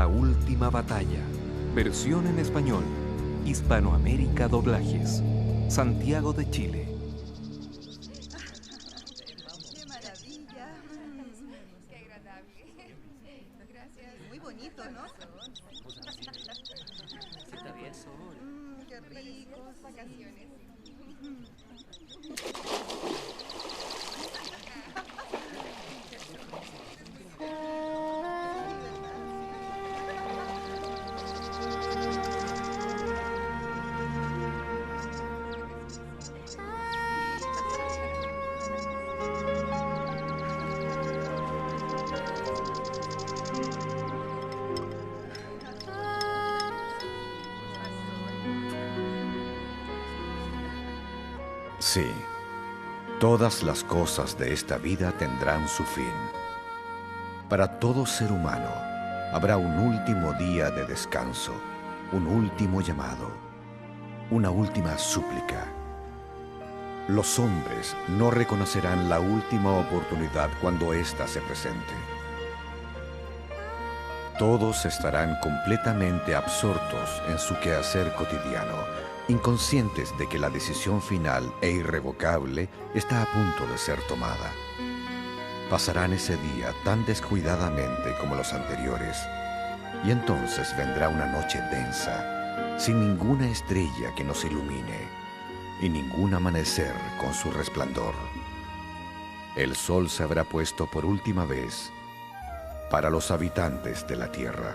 La última batalla. Versión en español. Hispanoamérica Doblajes. Santiago de Chile. ¡Qué maravilla! ¡Qué agradable! Gracias. Muy bonito, ¿no? Está bien, Sol. ¡Qué rico! Vacaciones. Sí, todas las cosas de esta vida tendrán su fin. Para todo ser humano habrá un último día de descanso, un último llamado, una última súplica. Los hombres no reconocerán la última oportunidad cuando ésta se presente. Todos estarán completamente absortos en su quehacer cotidiano, inconscientes de que la decisión final e irrevocable está a punto de ser tomada. Pasarán ese día tan descuidadamente como los anteriores, y entonces vendrá una noche densa, sin ninguna estrella que nos ilumine, y ningún amanecer con su resplandor. El sol se habrá puesto por última vez para los habitantes de la tierra.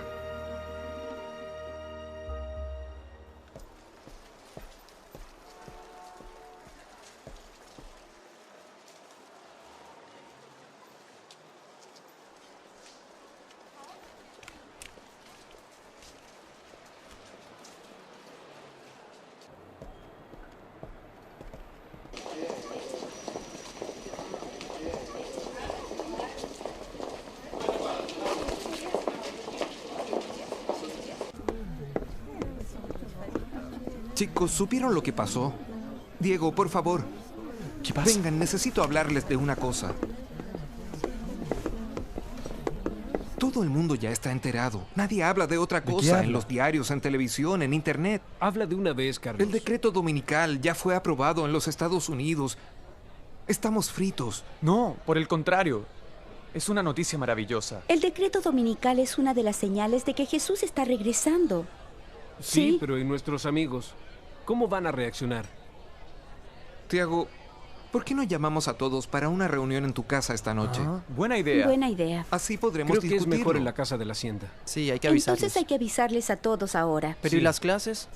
Chicos, ¿supieron lo que pasó? Diego, por favor. ¿Qué pasa? Vengan, necesito hablarles de una cosa. Todo el mundo ya está enterado. Nadie habla de otra ¿De qué cosa habla? en los diarios, en televisión, en internet. Habla de una vez, Carlos. El decreto dominical ya fue aprobado en los Estados Unidos. Estamos fritos. No, por el contrario. Es una noticia maravillosa. El decreto dominical es una de las señales de que Jesús está regresando. Sí, ¿Sí? pero ¿y nuestros amigos? ¿Cómo van a reaccionar? Tiago, ¿por qué no llamamos a todos para una reunión en tu casa esta noche? Buena idea. Buena idea. Así podremos Creo que es discutirlo. mejor en la casa de la hacienda. Sí, hay que avisarles. Entonces hay que avisarles a todos ahora. Pero ¿y las clases?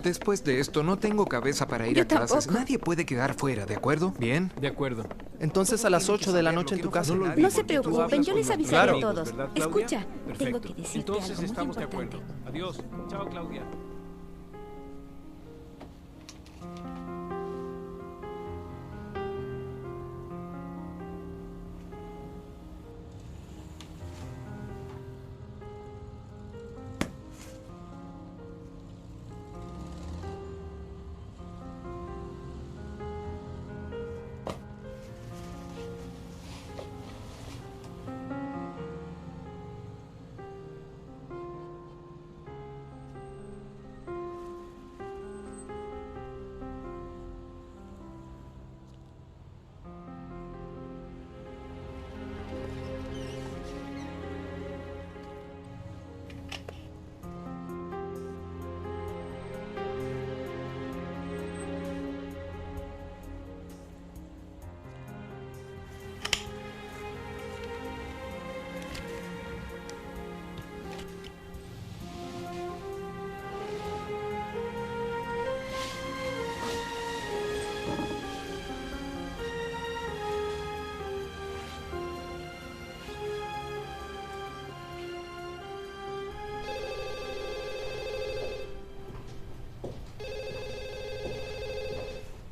Después de esto, no tengo cabeza para ir Yo a clases. tampoco. Nadie puede quedar fuera, ¿de acuerdo? ¿Bien? De acuerdo. Entonces a las 8 de la noche en tu casa. No se preocupen, yo les avisaré a todos. ¿Verdad, Claudia? Escucha, Perfecto. tengo que decirte Entonces algo muy estamos de importante. acuerdo. Adiós. Chao, Claudia.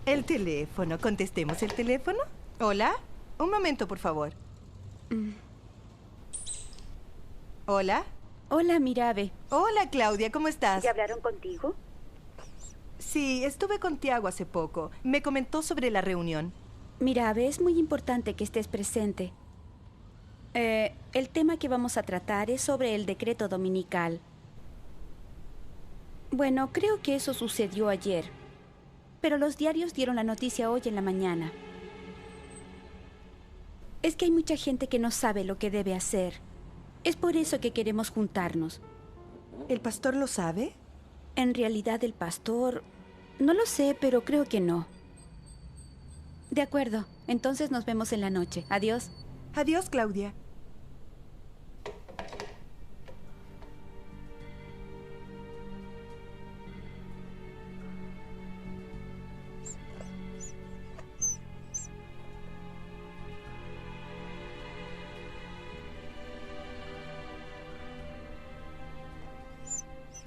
El teléfono. ¿Contestemos el teléfono? ¿Hola? Un momento, por favor. ¿Hola? Hola, Mirabe. Hola, Claudia, ¿cómo estás? ¿Ya hablaron contigo? Sí, estuve con Tiago hace poco. Me comentó sobre la reunión. Mirabe, es muy importante que estés presente. El tema que vamos a tratar es sobre el decreto dominical. Bueno, creo que eso sucedió ayer, pero los diarios dieron la noticia hoy en la mañana. Es que hay mucha gente que no sabe lo que debe hacer. Es por eso que queremos juntarnos. ¿El pastor lo sabe? En realidad el pastor... No lo sé, pero creo que no. De acuerdo, entonces nos vemos en la noche. Adiós. Adiós, Claudia.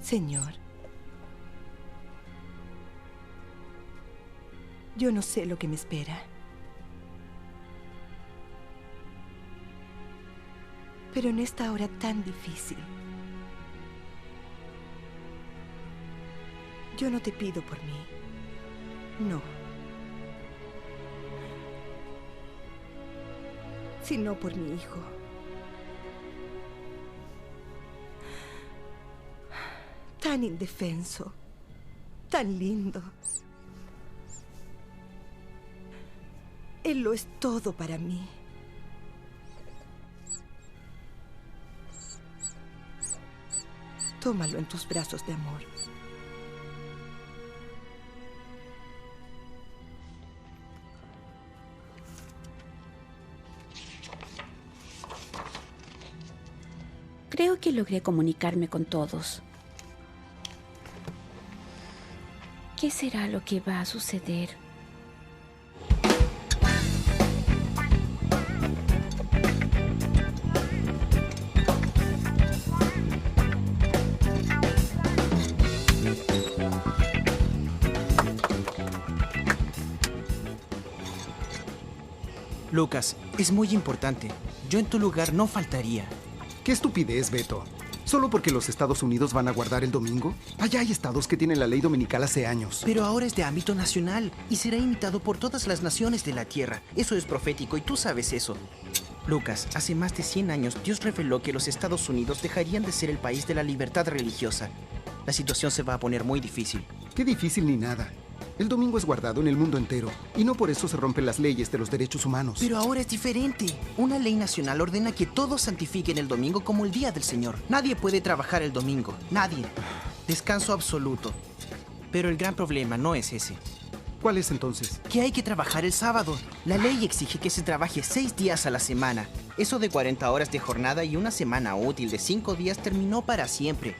Señor, yo no sé lo que me espera. Pero en esta hora tan difícil, yo no te pido por mí. No. Sino por mi hijo. Tan indefenso, tan lindo. Él lo es todo para mí. Tómalo en tus brazos de amor. Creo que logré comunicarme con todos. ¿Qué será lo que va a suceder? Lucas, es muy importante. Yo en tu lugar no faltaría. ¡Qué estupidez, Beto! ¿Solo porque los Estados Unidos van a guardar el domingo? Allá hay estados que tienen la ley dominical hace años. Pero ahora es de ámbito nacional y será imitado por todas las naciones de la tierra. Eso es profético y tú sabes eso. Lucas, hace más de 100 años Dios reveló que los Estados Unidos dejarían de ser el país de la libertad religiosa. La situación se va a poner muy difícil. Qué difícil ni nada. El domingo es guardado en el mundo entero y no por eso se rompen las leyes de los derechos humanos. Pero ahora es diferente. Una ley nacional ordena que todos santifiquen el domingo como el día del Señor. Nadie puede trabajar el domingo. Nadie. Descanso absoluto. Pero el gran problema no es ese. ¿Cuál es entonces? Que hay que trabajar el sábado. La ley exige que se trabaje 6 días a la semana. Eso de 40 horas de jornada y una semana útil de 5 días terminó para siempre.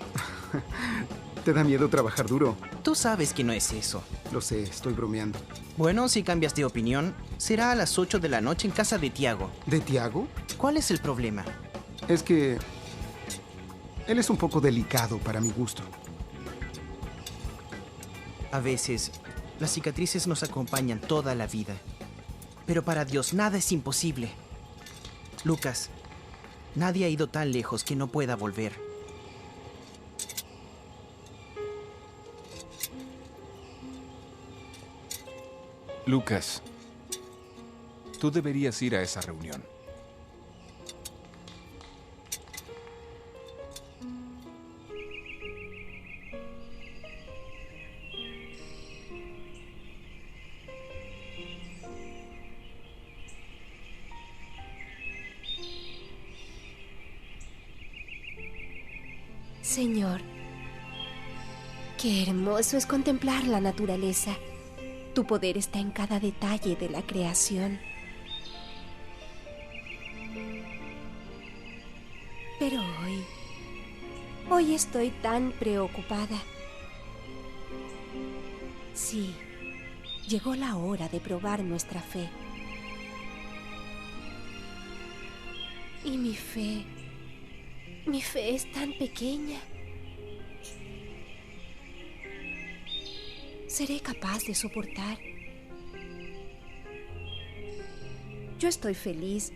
¿Te da miedo trabajar duro? Tú sabes que no es eso. Lo sé, estoy bromeando. Bueno, si cambias de opinión, será a las 8 de la noche en casa de Tiago. ¿De Tiago? ¿Cuál es el problema? Es que... él es un poco delicado para mi gusto. A veces, las cicatrices nos acompañan toda la vida. Pero para Dios nada es imposible. Lucas, nadie ha ido tan lejos que no pueda volver. Lucas, tú deberías ir a esa reunión. Señor, qué hermoso es contemplar la naturaleza. Tu poder está en cada detalle de la creación. Pero hoy estoy tan preocupada. Sí, llegó la hora de probar nuestra fe. Y mi fe es tan pequeña. ¿Seré capaz de soportar? Yo estoy feliz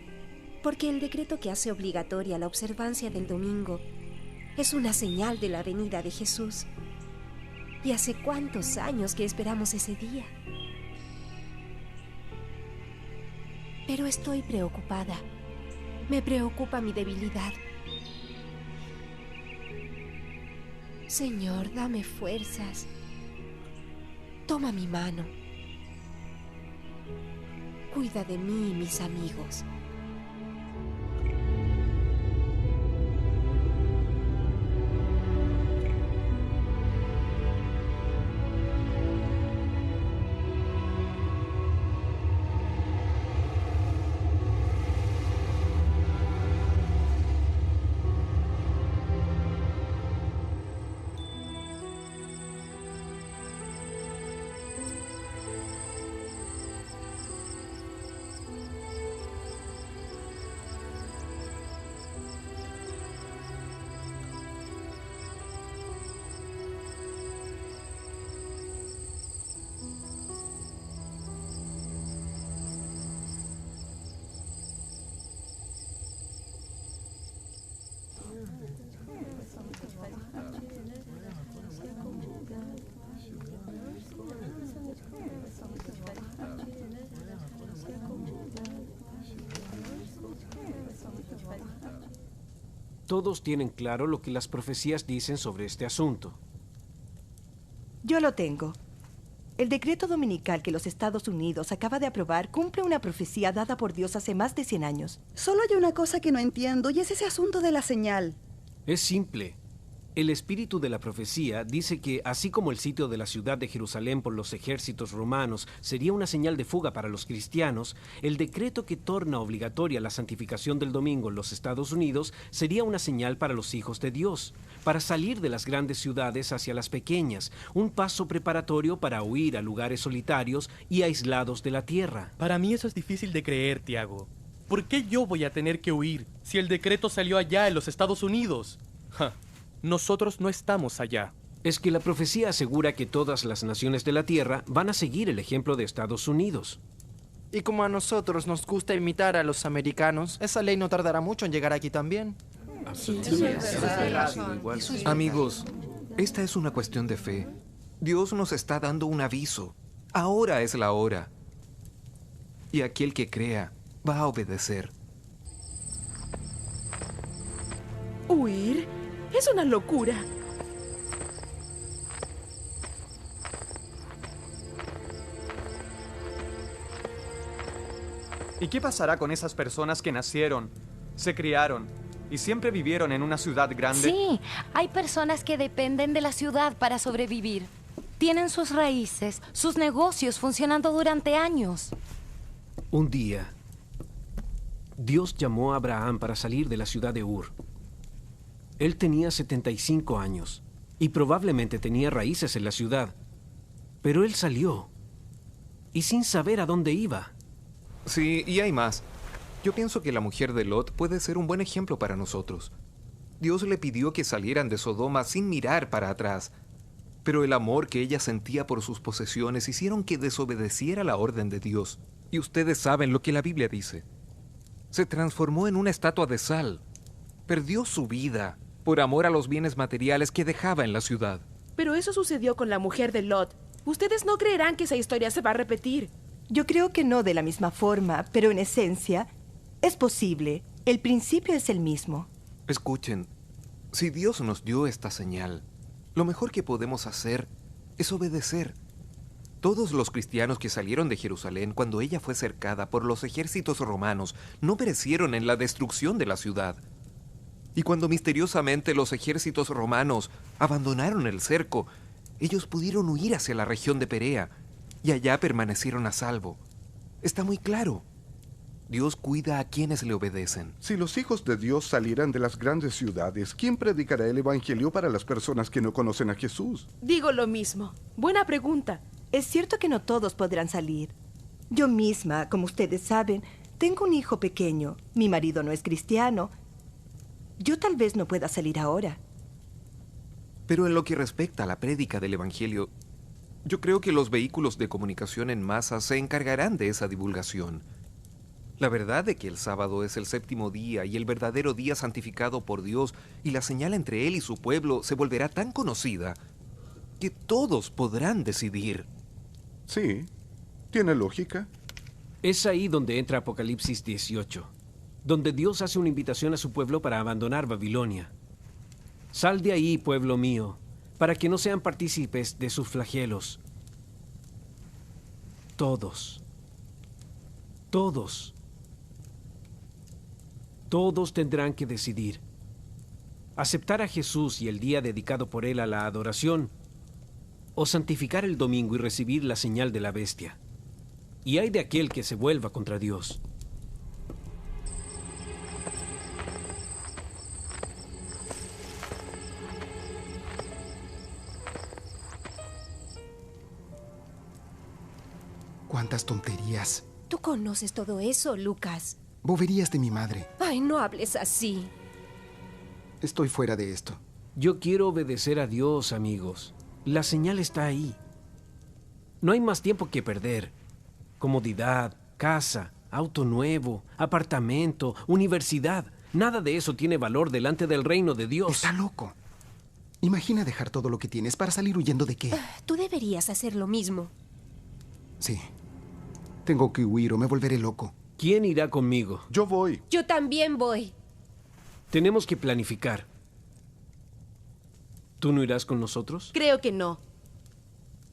porque el decreto que hace obligatoria la observancia del domingo es una señal de la venida de Jesús. ¿Y hace cuántos años que esperamos ese día? Pero estoy preocupada Me preocupa mi debilidad. Señor, dame fuerzas. Toma mi mano. Cuida de mí y mis amigos. Todos tienen claro lo que las profecías dicen sobre este asunto. Yo lo tengo. El decreto dominical que los Estados Unidos acaba de aprobar cumple una profecía dada por Dios hace más de 100 años. Solo hay una cosa que no entiendo y es ese asunto de la señal. Es simple. El espíritu de la profecía dice que, así como el sitio de la ciudad de Jerusalén por los ejércitos romanos sería una señal de fuga para los cristianos, el decreto que torna obligatoria la santificación del domingo en los Estados Unidos sería una señal para los hijos de Dios, para salir de las grandes ciudades hacia las pequeñas, un paso preparatorio para huir a lugares solitarios y aislados de la tierra. Para mí eso es difícil de creer, Tiago. ¿Por qué yo voy a tener que huir si el decreto salió allá en los Estados Unidos? Nosotros no estamos allá. Es que la profecía asegura que todas las naciones de la tierra van a seguir el ejemplo de Estados Unidos. Y como a nosotros nos gusta imitar a los americanos, esa ley no tardará mucho en llegar aquí también. Amigos, esta es una cuestión de fe. Dios nos está dando un aviso. Ahora es la hora. Y aquel que crea va a obedecer. ¿Huir? Es una locura. ¿Y qué pasará con esas personas que nacieron, se criaron y siempre vivieron en una ciudad grande? Sí, hay personas que dependen de la ciudad para sobrevivir. Tienen sus raíces, sus negocios funcionando durante años. Un día, Dios llamó a Abraham para salir de la ciudad de Ur. Él tenía 75 años y probablemente tenía raíces en la ciudad. Pero él salió y sin saber a dónde iba. Sí, y hay más. Yo pienso que la mujer de Lot puede ser un buen ejemplo para nosotros. Dios le pidió que salieran de Sodoma sin mirar para atrás. Pero el amor que ella sentía por sus posesiones hicieron que desobedeciera la orden de Dios. Y ustedes saben lo que la Biblia dice. Se transformó en una estatua de sal. Perdió su vida por amor a los bienes materiales que dejaba en la ciudad. Pero eso sucedió con la mujer de Lot. Ustedes no creerán que esa historia se va a repetir. Yo creo que no de la misma forma, pero en esencia es posible. El principio es el mismo. Escuchen, si Dios nos dio esta señal, lo mejor que podemos hacer es obedecer. Todos los cristianos que salieron de Jerusalén cuando ella fue cercada por los ejércitos romanos no perecieron en la destrucción de la ciudad. Y cuando misteriosamente los ejércitos romanos abandonaron el cerco, ellos pudieron huir hacia la región de Perea y allá permanecieron a salvo. Está muy claro. Dios cuida a quienes le obedecen. Si los hijos de Dios salieran de las grandes ciudades, ¿quién predicará el evangelio para las personas que no conocen a Jesús? Digo lo mismo. Buena pregunta. Es cierto que no todos podrán salir. Yo misma, como ustedes saben, tengo un hijo pequeño. Mi marido no es cristiano. Yo tal vez no pueda salir ahora. Pero en lo que respecta a la prédica del evangelio, yo creo que los vehículos de comunicación en masa se encargarán de esa divulgación. La verdad de que el sábado es el séptimo día y el verdadero día santificado por Dios y la señal entre Él y su pueblo se volverá tan conocida que todos podrán decidir. Sí, tiene lógica. Es ahí donde entra Apocalipsis 18. donde Dios hace una invitación a su pueblo para abandonar Babilonia. Sal de ahí, pueblo mío, para que no sean partícipes de sus flagelos. Todos tendrán que decidir: aceptar a Jesús y el día dedicado por Él a la adoración, o santificar el domingo y recibir la señal de la bestia. Y hay de aquel que se vuelva contra Dios. ¿Cuántas tonterías? Tú conoces todo eso, Lucas. Boberías de mi madre. Ay, no hables así. Estoy fuera de esto. Yo quiero obedecer a Dios, amigos. La señal está ahí. No hay más tiempo que perder. Comodidad, casa, auto nuevo, apartamento, universidad. Nada de eso tiene valor delante del reino de Dios. Está loco. Imagina dejar todo lo que tienes para salir huyendo de qué. Tú deberías hacer lo mismo. Sí. Tengo que huir o me volveré loco. ¿Quién irá conmigo? Yo voy. Yo también voy. Tenemos que planificar. ¿Tú no irás con nosotros? Creo que no.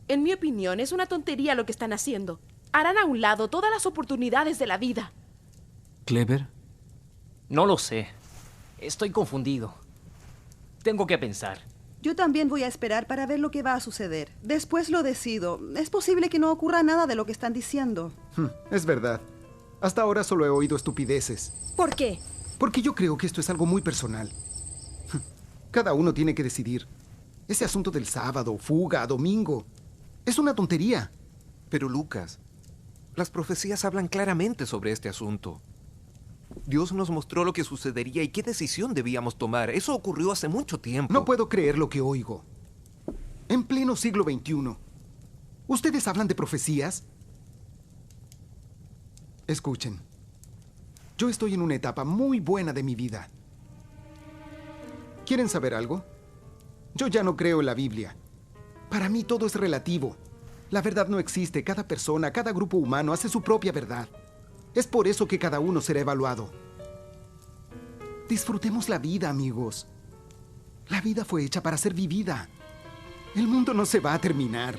En mi opinión, es una tontería lo que están haciendo. Harán a un lado todas las oportunidades de la vida. ¿Clever? No lo sé. Estoy confundido. Tengo que pensar. Yo también voy a esperar para ver lo que va a suceder. Después lo decido. Es posible que no ocurra nada de lo que están diciendo. Es verdad. Hasta ahora solo he oído estupideces. ¿Por qué? Porque yo creo que esto es algo muy personal. Cada uno tiene que decidir. Ese asunto del sábado, fuga, domingo, es una tontería. Pero Lucas, las profecías hablan claramente sobre este asunto. Dios nos mostró lo que sucedería y qué decisión debíamos tomar. Eso ocurrió hace mucho tiempo. No puedo creer lo que oigo. En pleno siglo XXI. ¿Ustedes hablan de profecías? Escuchen. Yo estoy en una etapa muy buena de mi vida. ¿Quieren saber algo? Yo ya no creo en la Biblia. Para mí todo es relativo. La verdad no existe. Cada persona, cada grupo humano hace su propia verdad. Es por eso que cada uno será evaluado. Disfrutemos la vida, amigos. La vida fue hecha para ser vivida. El mundo no se va a terminar.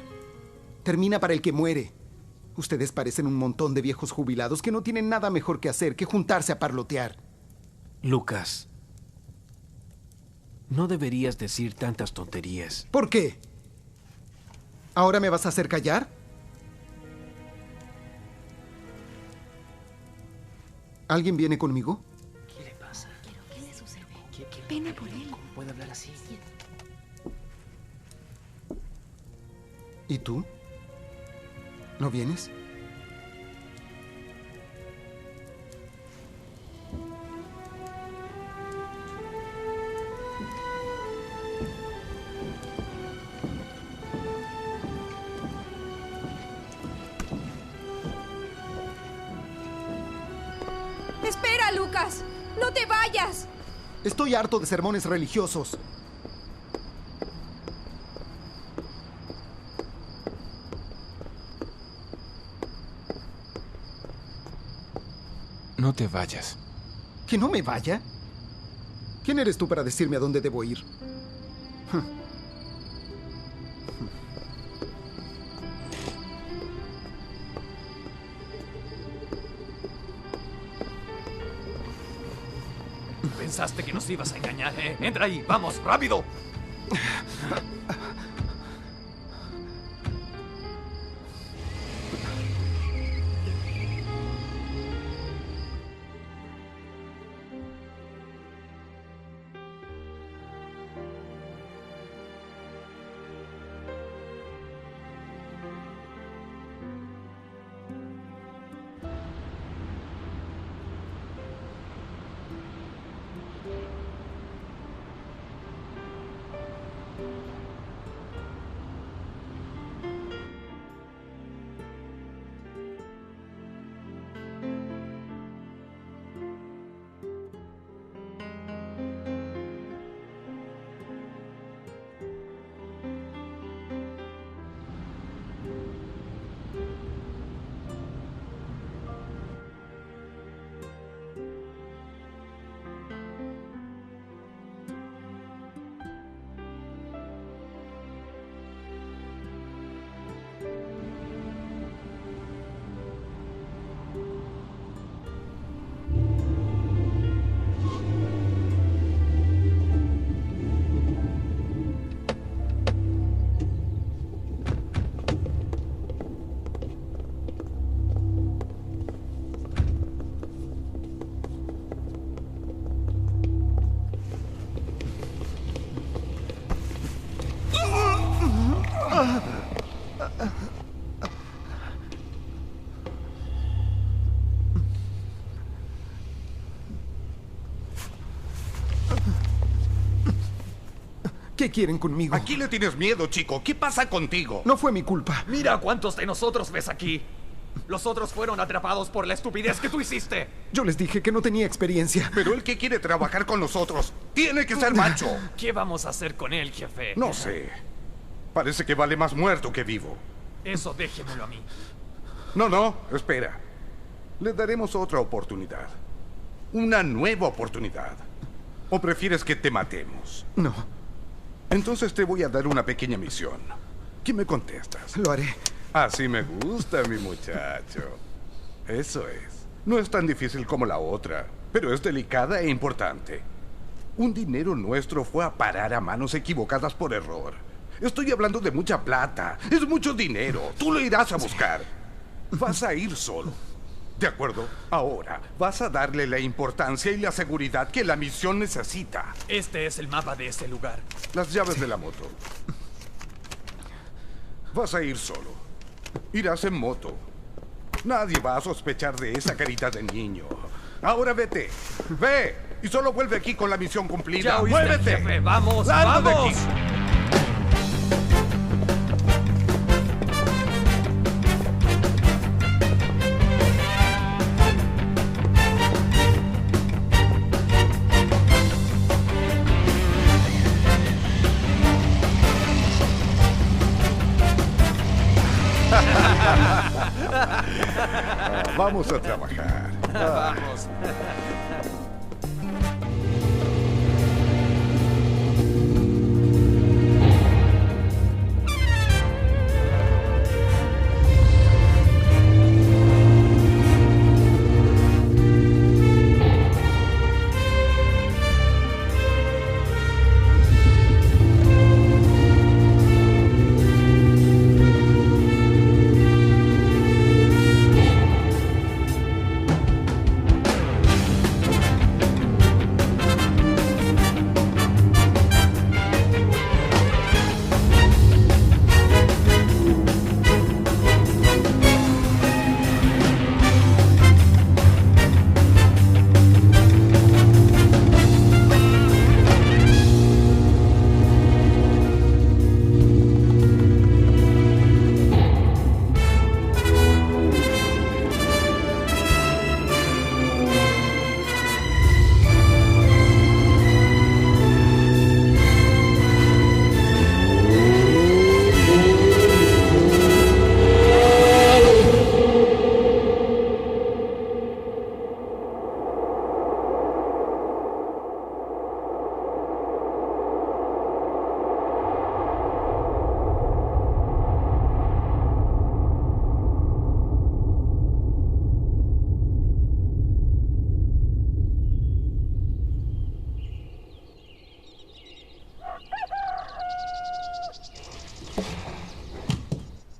Termina para el que muere. Ustedes parecen un montón de viejos jubilados que no tienen nada mejor que hacer que juntarse a parlotear. Lucas, no deberías decir tantas tonterías. ¿Por qué? ¿Ahora me vas a hacer callar? ¿Alguien viene conmigo? ¿Qué le pasa? ¿Qué le sucede? Ven por él. ¿Cómo puede hablar así? ¿Y tú? ¿No vienes? ¡Espera, Lucas! ¡No te vayas! Estoy harto de sermones religiosos. No te vayas. ¿Que no me vaya? ¿Quién eres tú para decirme a dónde debo ir? ¿Pensaste que nos ibas a engañar, eh? ¡Entra ahí! ¡Vamos, rápido! ¿Qué quieren conmigo? ¿A quién le tienes miedo, chico? ¿Qué pasa contigo? No fue mi culpa. Mira cuántos de nosotros ves aquí. Los otros fueron atrapados por la estupidez que tú hiciste. Yo les dije que no tenía experiencia. Pero el que quiere trabajar con nosotros tiene que ser macho. ¿Qué vamos a hacer con él, jefe? No sé. Parece que vale más muerto que vivo. Eso déjemelo a mí. No, espera. Le daremos otra oportunidad. Una nueva oportunidad. ¿O prefieres que te matemos? No. Entonces te voy a dar una pequeña misión. ¿Qué me contestas? Lo haré. Así me gusta, mi muchacho. Eso es. No es tan difícil como la otra, pero es delicada e importante. Un dinero nuestro fue a parar a manos equivocadas por error. Estoy hablando de mucha plata. Es mucho dinero. Tú lo irás a buscar. Vas a ir solo. ¿De acuerdo? Ahora vas a darle la importancia y la seguridad que la misión necesita. Este es el mapa de ese lugar. Las llaves de la moto. Vas a ir solo. Irás en moto. Nadie va a sospechar de esa carita de niño. Ahora vete. Ve. Y solo vuelve aquí con la misión cumplida. Ya oíste, ¡Muévete! jefe. ¡Vamos, ¡Largo de vamos! aquí! Vamos a trabajar. Vamos.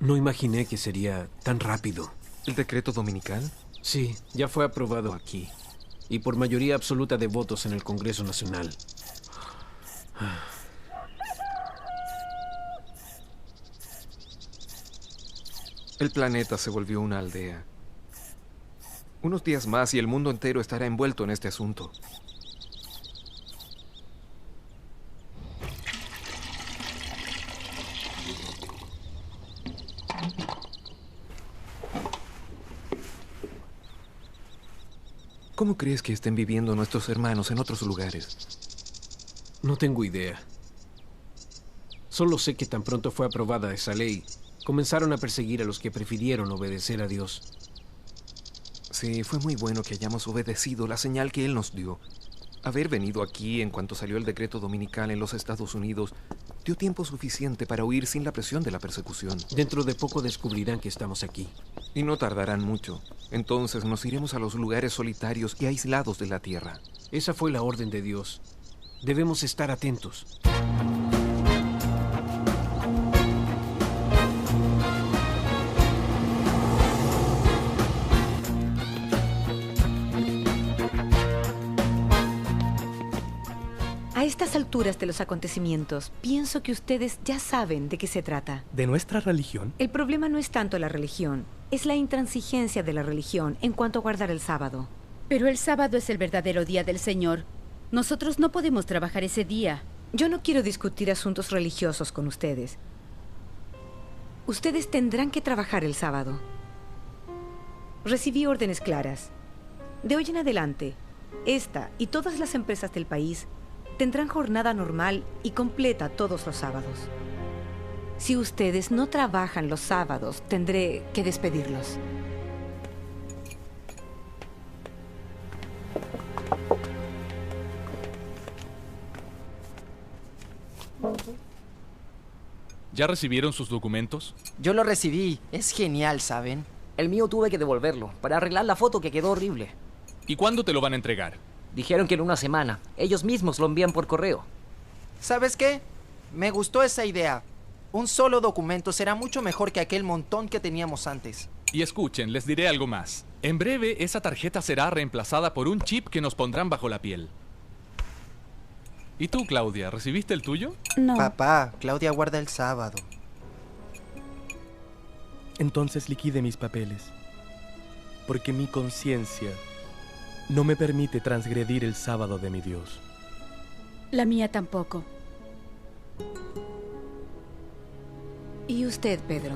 No imaginé que sería tan rápido. ¿El decreto dominical? Sí, ya fue aprobado aquí. Y por mayoría absoluta de votos en el Congreso Nacional. El planeta se volvió una aldea. Unos días más y el mundo entero estará envuelto en este asunto. ¿Cómo crees que estén viviendo nuestros hermanos en otros lugares? No tengo idea. Solo sé que tan pronto fue aprobada esa ley, comenzaron a perseguir a los que prefirieron obedecer a Dios. Sí, fue muy bueno que hayamos obedecido la señal que Él nos dio. Haber venido aquí en cuanto salió el decreto dominical en los Estados Unidos dio tiempo suficiente para huir sin la presión de la persecución. Dentro de poco descubrirán que estamos aquí. Y no tardarán mucho. Entonces nos iremos a los lugares solitarios y aislados de la tierra. Esa fue la orden de Dios. Debemos estar atentos. A estas alturas de los acontecimientos, pienso que ustedes ya saben de qué se trata. ¿De nuestra religión? El problema no es tanto la religión, es la intransigencia de la religión en cuanto a guardar el sábado. Pero el sábado es el verdadero día del Señor. Nosotros no podemos trabajar ese día. Yo no quiero discutir asuntos religiosos con ustedes. Ustedes tendrán que trabajar el sábado. Recibí órdenes claras. De hoy en adelante, esta y todas las empresas del país tendrán jornada normal y completa todos los sábados. Si ustedes no trabajan los sábados, tendré que despedirlos. ¿Ya recibieron sus documentos? Yo lo recibí. Es genial, ¿saben? El mío tuve que devolverlo para arreglar la foto que quedó horrible. ¿Y cuándo te lo van a entregar? Dijeron que en una semana. Ellos mismos lo envían por correo. ¿Sabes qué? Me gustó esa idea. Un solo documento será mucho mejor que aquel montón que teníamos antes. Y escuchen, les diré algo más. En breve, esa tarjeta será reemplazada por un chip que nos pondrán bajo la piel. ¿Y tú, Claudia, recibiste el tuyo? No. Papá, Claudia guarda el sábado. Entonces liquide mis papeles. Porque mi conciencia no me permite transgredir el sábado de mi Dios. La mía tampoco. ¿Y usted, Pedro?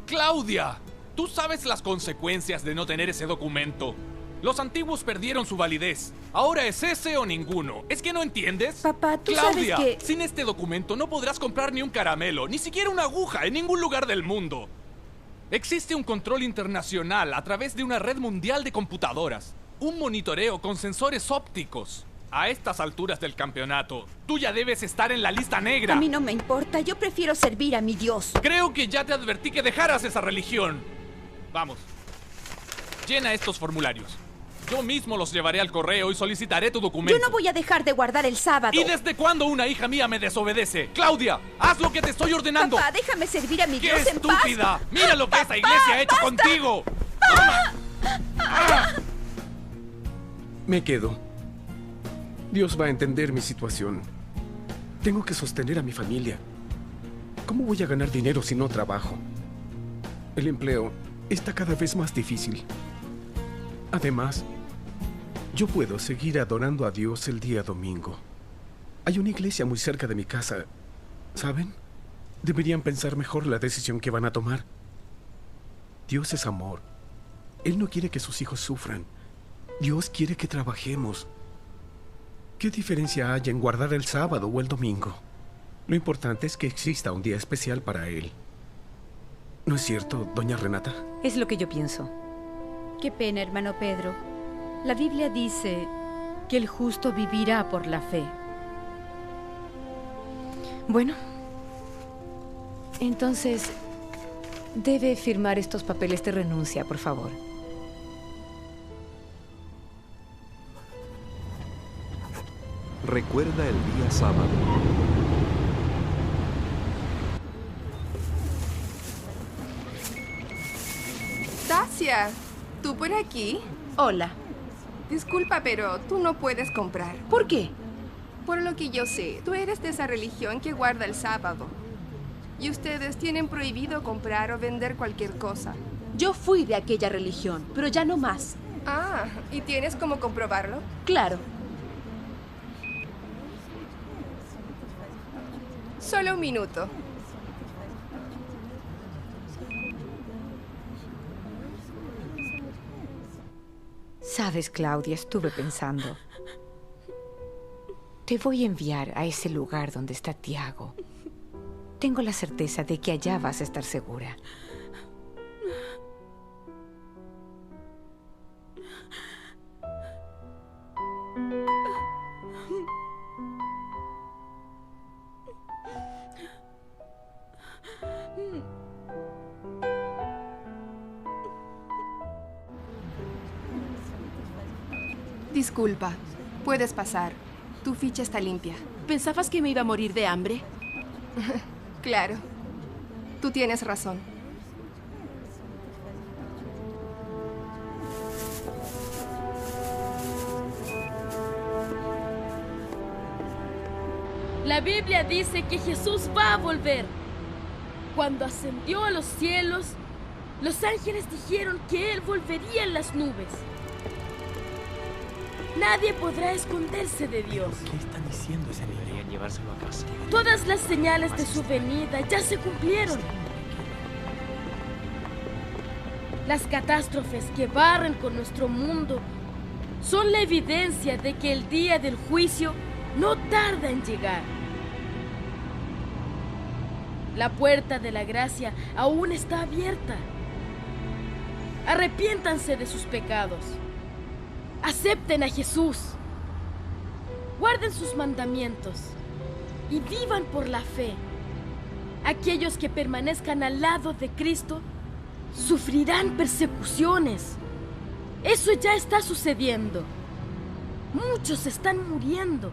¡Claudia! Tú sabes las consecuencias de no tener ese documento. Los antiguos perdieron su validez. Ahora es ese o ninguno. ¿Es que no entiendes? Papá, tú Claudia, sabes que... sin este documento no podrás comprar ni un caramelo, ni siquiera una aguja en ningún lugar del mundo. Existe un control internacional a través de una red mundial de computadoras. Un monitoreo con sensores ópticos. A estas alturas del campeonato, tú ya debes estar en la lista negra. A mí no me importa, yo prefiero servir a mi Dios. Creo que ya te advertí que dejaras esa religión. Vamos. Llena estos formularios. Yo mismo los llevaré al correo y solicitaré tu documento. Yo no voy a dejar de guardar el sábado. ¿Y desde cuándo una hija mía me desobedece? ¡Claudia! ¡Haz lo que te estoy ordenando! Papá, déjame servir a mi ¡Qué Dios en paz! estúpida! ¡Mira lo que esa iglesia ha hecho ¡Basta! contigo! ¡Toma! Me quedo. Dios va a entender mi situación. Tengo que sostener a mi familia. ¿Cómo voy a ganar dinero si no trabajo? El empleo está cada vez más difícil. Además, yo puedo seguir adorando a Dios el día domingo. Hay una iglesia muy cerca de mi casa. ¿Saben? Deberían pensar mejor la decisión que van a tomar. Dios es amor. Él no quiere que sus hijos sufran. Dios quiere que trabajemos. ¿Qué diferencia hay en guardar el sábado o el domingo? Lo importante es que exista un día especial para Él. ¿No es cierto, doña Renata? Es lo que yo pienso. Qué pena, hermano Pedro. La Biblia dice que el justo vivirá por la fe. Bueno, entonces debe firmar estos papeles de renuncia, por favor. Recuerda el día sábado. Tasia, ¿tú por aquí? Hola. Disculpa, pero tú no puedes comprar. ¿Por qué? Por lo que yo sé, tú eres de esa religión que guarda el sábado. Y ustedes tienen prohibido comprar o vender cualquier cosa. Yo fui de aquella religión, pero ya no más. Ah, ¿y tienes cómo comprobarlo? Claro. Solo un minuto. Sabes, Claudia, estuve pensando. Te voy a enviar a ese lugar donde está Tiago. Tengo la certeza de que allá vas a estar segura. Disculpa, puedes pasar. Tu ficha está limpia. ¿Pensabas que me iba a morir de hambre? Claro. Tú tienes razón. La Biblia dice que Jesús va a volver. Cuando ascendió a los cielos, los ángeles dijeron que Él volvería en las nubes. Nadie podrá esconderse de Dios. ¿Qué están diciendo ese niño? Deberían llevárselo a casa. Todas las señales de su venida ya se cumplieron. Las catástrofes que barren con nuestro mundo son la evidencia de que el día del juicio no tarda en llegar. La puerta de la gracia aún está abierta. Arrepiéntanse de sus pecados. Acepten a Jesús. Guarden sus mandamientos y vivan por la fe. Aquellos que permanezcan al lado de Cristo sufrirán persecuciones. Eso ya está sucediendo. Muchos están muriendo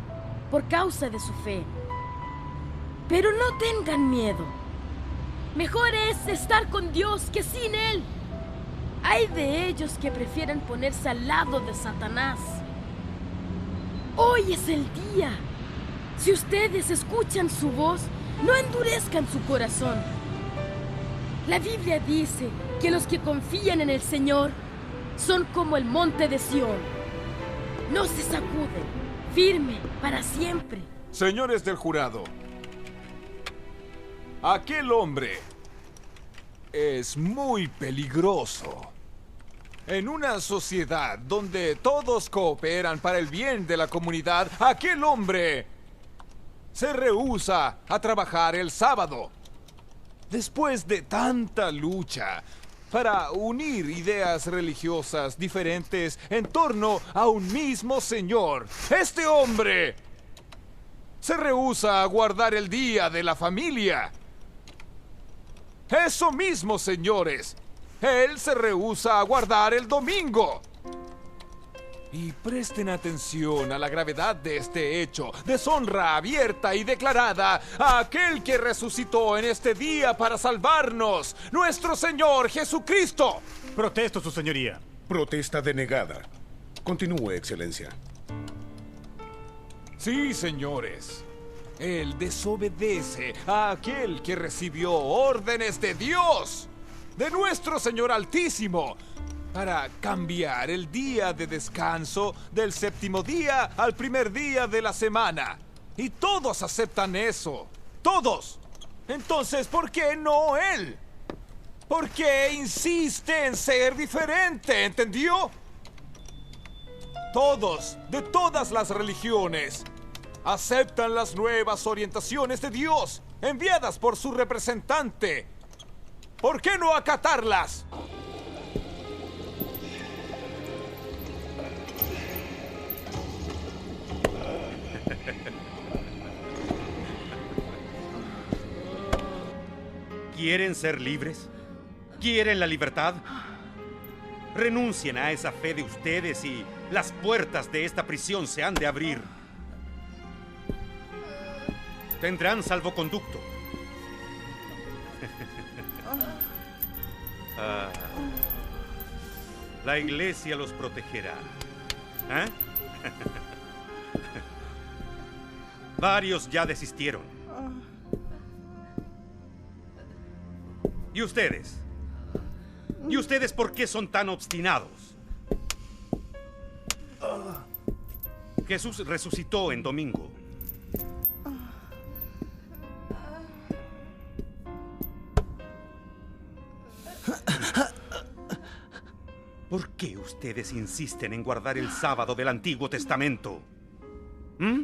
por causa de su fe. Pero no tengan miedo. Mejor es estar con Dios que sin Él. Hay de ellos que prefieren ponerse al lado de Satanás. Hoy es el día. Si ustedes escuchan su voz, no endurezcan su corazón. La Biblia dice que los que confían en el Señor son como el monte de Sión. No se sacuden, firme para siempre. Señores del jurado, aquel hombre es muy peligroso. En una sociedad donde todos cooperan para el bien de la comunidad, aquel hombre se rehúsa a trabajar el sábado. Después de tanta lucha para unir ideas religiosas diferentes en torno a un mismo Señor, este hombre se rehúsa a guardar el día de la familia. Eso mismo, señores. Él se rehúsa a guardar el domingo. Y presten atención a la gravedad de este hecho. Deshonra abierta y declarada a aquel que resucitó en este día para salvarnos, nuestro Señor Jesucristo. Protesto, su señoría. Protesta denegada. Continúe, excelencia. Sí, señores. Él desobedece a aquel que recibió órdenes de Dios, de nuestro Señor Altísimo, para cambiar el día de descanso del séptimo día al primer día de la semana. Y todos aceptan eso. ¡Todos! Entonces, ¿por qué no él? ¿Por qué insiste en ser diferente? ¿Entendió? Todos, de todas las religiones, aceptan las nuevas orientaciones de Dios enviadas por su representante. ¿Por qué no acatarlas? ¿Quieren ser libres? ¿Quieren la libertad? Renuncien a esa fe de ustedes y las puertas de esta prisión se han de abrir. Tendrán salvoconducto. La iglesia los protegerá. ¿Eh? Varios ya desistieron. ¿Y ustedes? ¿Y ustedes por qué son tan obstinados? Jesús resucitó en domingo. ¿Por qué ustedes insisten en guardar el sábado del Antiguo Testamento? ¿Mm?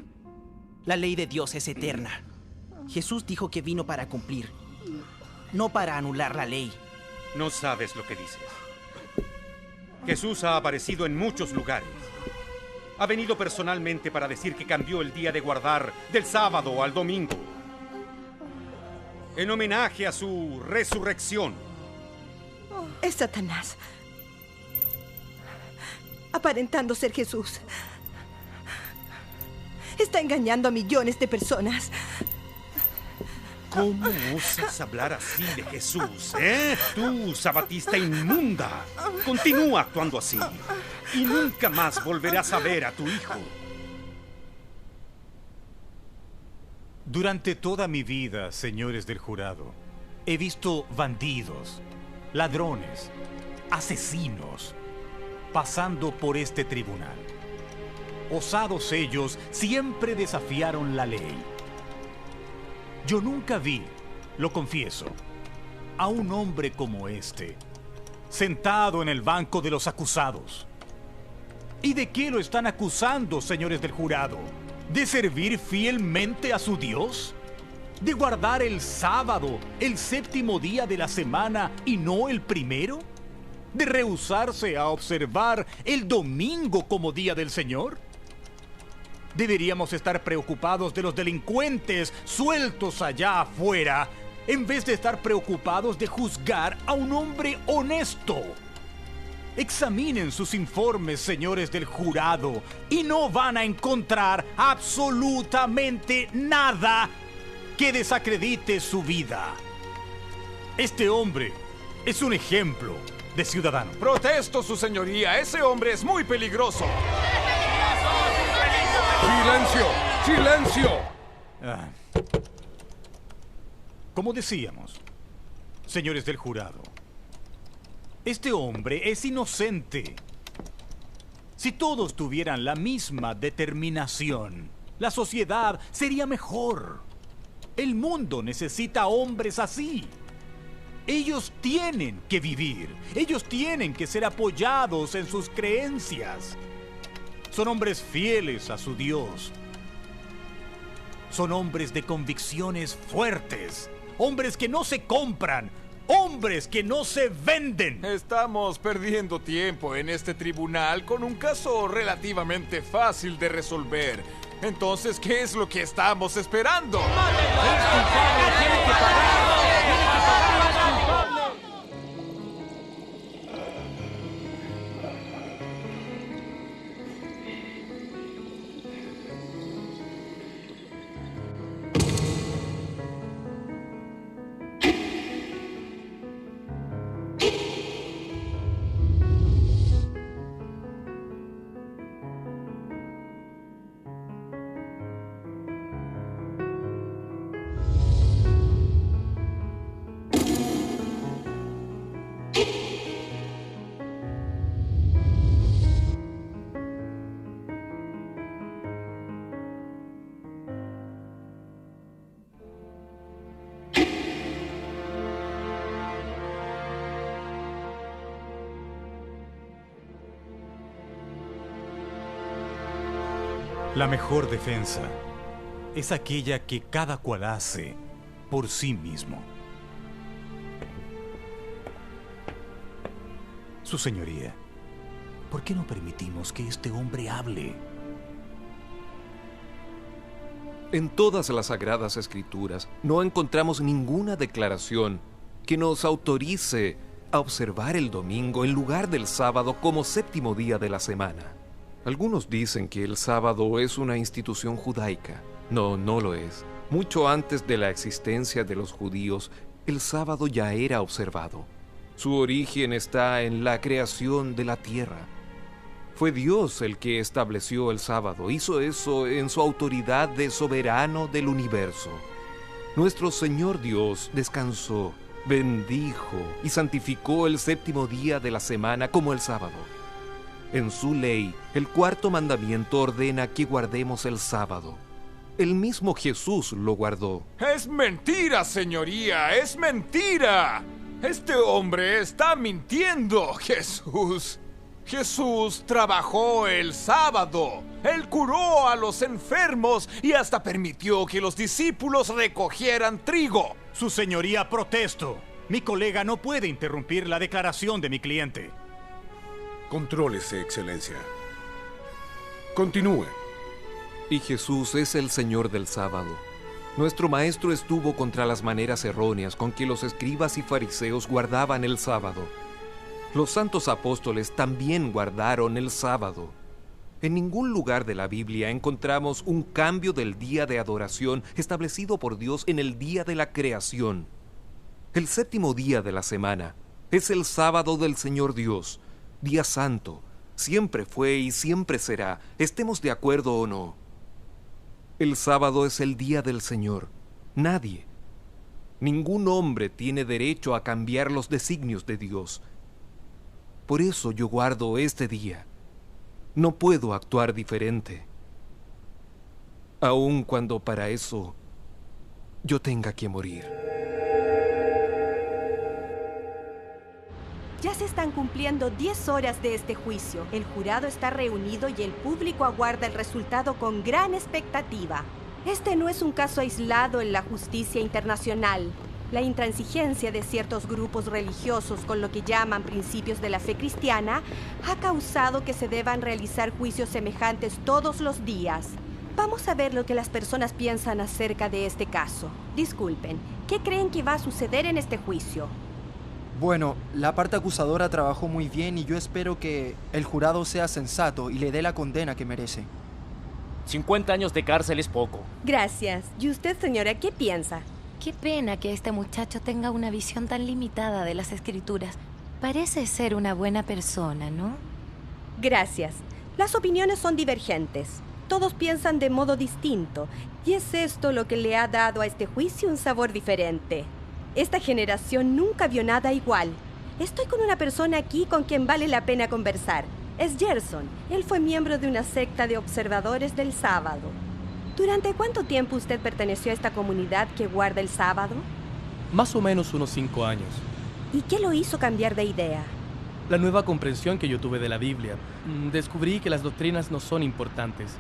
La ley de Dios es eterna. Jesús dijo que vino para cumplir, no para anular la ley. No sabes lo que dices. Jesús ha aparecido en muchos lugares. Ha venido personalmente para decir que cambió el día de guardar del sábado al domingo, en homenaje a su resurrección. Es Satanás, aparentando ser Jesús. Está engañando a millones de personas. ¿Cómo osas hablar así de Jesús, eh? Tú, sabatista inmunda. Continúa actuando así y nunca más volverás a ver a tu hijo. Durante toda mi vida, señores del jurado, he visto bandidos, ladrones, asesinos, pasando por este tribunal. Osados ellos siempre desafiaron la ley. Yo nunca vi, lo confieso, a un hombre como este, sentado en el banco de los acusados. ¿Y de qué lo están acusando, señores del jurado? ¿De servir fielmente a su Dios? ¿De guardar el sábado, el séptimo día de la semana y no el primero? ¿De rehusarse a observar el domingo como día del Señor? Deberíamos estar preocupados de los delincuentes sueltos allá afuera, en vez de estar preocupados de juzgar a un hombre honesto. Examinen sus informes, señores del jurado, y no van a encontrar absolutamente nada que desacredite su vida. Este hombre es un ejemplo de ciudadano. Protesto, su señoría. Ese hombre es muy peligroso. ¡Silencio! ¡Silencio! Como decíamos, señores del jurado, este hombre es inocente. Si todos tuvieran la misma determinación, la sociedad sería mejor. El mundo necesita hombres así. Ellos tienen que vivir. Ellos tienen que ser apoyados en sus creencias. Son hombres fieles a su Dios. Son hombres de convicciones fuertes. Hombres que no se compran. Hombres que no se venden. Estamos perdiendo tiempo en este tribunal con un caso relativamente fácil de resolver. Entonces, ¿qué es lo que estamos esperando? La mejor defensa es aquella que cada cual hace por sí mismo. Su señoría, ¿por qué no permitimos que este hombre hable? En todas las Sagradas Escrituras no encontramos ninguna declaración que nos autorice a observar el domingo en lugar del sábado como séptimo día de la semana. Algunos dicen que el sábado es una institución judaica. No, no lo es. Mucho antes de la existencia de los judíos, el sábado ya era observado. Su origen está en la creación de la tierra. Fue Dios el que estableció el sábado. Hizo eso en su autoridad de soberano del universo. Nuestro Señor Dios descansó, bendijo y santificó el séptimo día de la semana como el sábado. En su ley, el cuarto mandamiento ordena que guardemos el sábado. El mismo Jesús lo guardó. ¡Es mentira, señoría! ¡Es mentira! Este hombre está mintiendo, Jesús. Jesús trabajó el sábado. Él curó a los enfermos y hasta permitió que los discípulos recogieran trigo. Su señoría, protesto. Mi colega no puede interrumpir la declaración de mi cliente. Contrólese, excelencia. Continúe. Y Jesús es el Señor del sábado. Nuestro Maestro estuvo contra las maneras erróneas con que los escribas y fariseos guardaban el sábado. Los santos apóstoles también guardaron el sábado. En ningún lugar de la Biblia encontramos un cambio del día de adoración establecido por Dios en el día de la creación. El séptimo día de la semana es el sábado del Señor Dios, día santo. Siempre fue y siempre será, estemos de acuerdo o no. El sábado es el día del Señor. Nadie, ningún hombre tiene derecho a cambiar los designios de Dios. Por eso yo guardo este día. No puedo actuar diferente, aun cuando para eso yo tenga que morir. Ya se están cumpliendo 10 horas de este juicio. El jurado está reunido y el público aguarda el resultado con gran expectativa. Este no es un caso aislado en la justicia internacional. La intransigencia de ciertos grupos religiosos con lo que llaman principios de la fe cristiana ha causado que se deban realizar juicios semejantes todos los días. Vamos a ver lo que las personas piensan acerca de este caso. Disculpen, ¿qué creen que va a suceder en este juicio? Bueno, la parte acusadora trabajó muy bien y yo espero que el jurado sea sensato y le dé la condena que merece. 50 años de cárcel es poco. Gracias. ¿Y usted, señora, qué piensa? Qué pena que este muchacho tenga una visión tan limitada de las escrituras. Parece ser una buena persona, ¿no? Gracias. Las opiniones son divergentes. Todos piensan de modo distinto. Y es esto lo que le ha dado a este juicio un sabor diferente. Esta generación nunca vio nada igual. Estoy con una persona aquí con quien vale la pena conversar. Es Gerson. Él fue miembro de una secta de observadores del sábado. ¿Durante cuánto tiempo usted perteneció a esta comunidad que guarda el sábado? Más o menos unos 5 años. ¿Y qué lo hizo cambiar de idea? La nueva comprensión que yo tuve de la Biblia. Descubrí que las doctrinas no son importantes.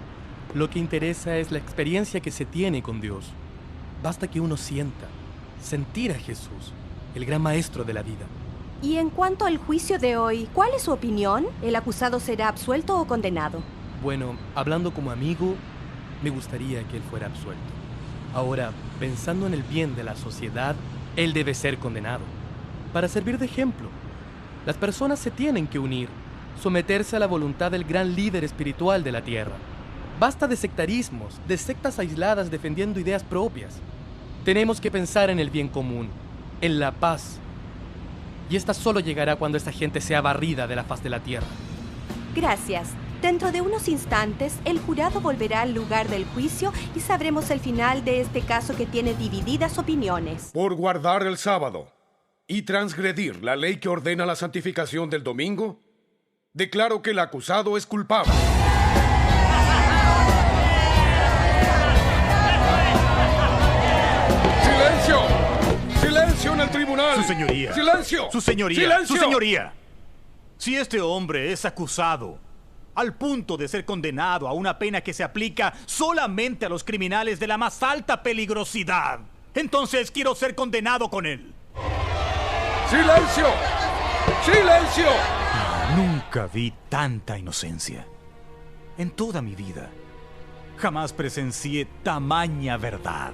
Lo que interesa es la experiencia que se tiene con Dios. Basta que uno sienta, sentir a Jesús, el gran maestro de la vida. Y en cuanto al juicio de hoy, ¿cuál es su opinión? ¿El acusado será absuelto o condenado? Bueno, hablando como amigo, me gustaría que él fuera absuelto. Ahora, pensando en el bien de la sociedad, él debe ser condenado. Para servir de ejemplo, las personas se tienen que unir, someterse a la voluntad del gran líder espiritual de la tierra. Basta de sectarismos, de sectas aisladas defendiendo ideas propias. Tenemos que pensar en el bien común, en la paz. Y esta solo llegará cuando esta gente sea barrida de la faz de la tierra. Gracias. Dentro de unos instantes, el jurado volverá al lugar del juicio y sabremos el final de este caso que tiene divididas opiniones. Por guardar el sábado y transgredir la ley que ordena la santificación del domingo, declaro que el acusado es culpable. ¡Silencio! ¡Silencio en el tribunal! Su señoría. ¡Silencio! Su señoría. ¡Silencio! Su señoría. Si este hombre es acusado al punto de ser condenado a una pena que se aplica solamente a los criminales de la más alta peligrosidad, entonces quiero ser condenado con él. ¡Silencio! ¡Silencio! Nunca vi tanta inocencia. En toda mi vida, jamás presencié tamaña verdad.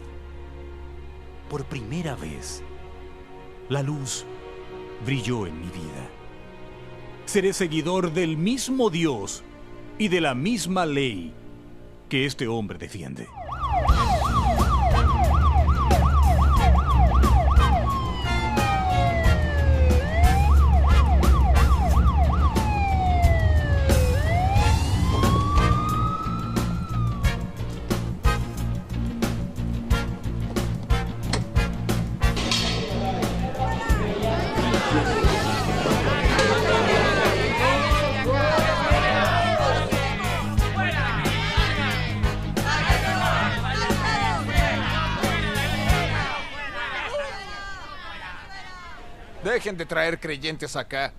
Por primera vez, la luz brilló en mi vida. Seré seguidor del mismo Dios y de la misma ley que este hombre defiende. Dejen de traer creyentes acá.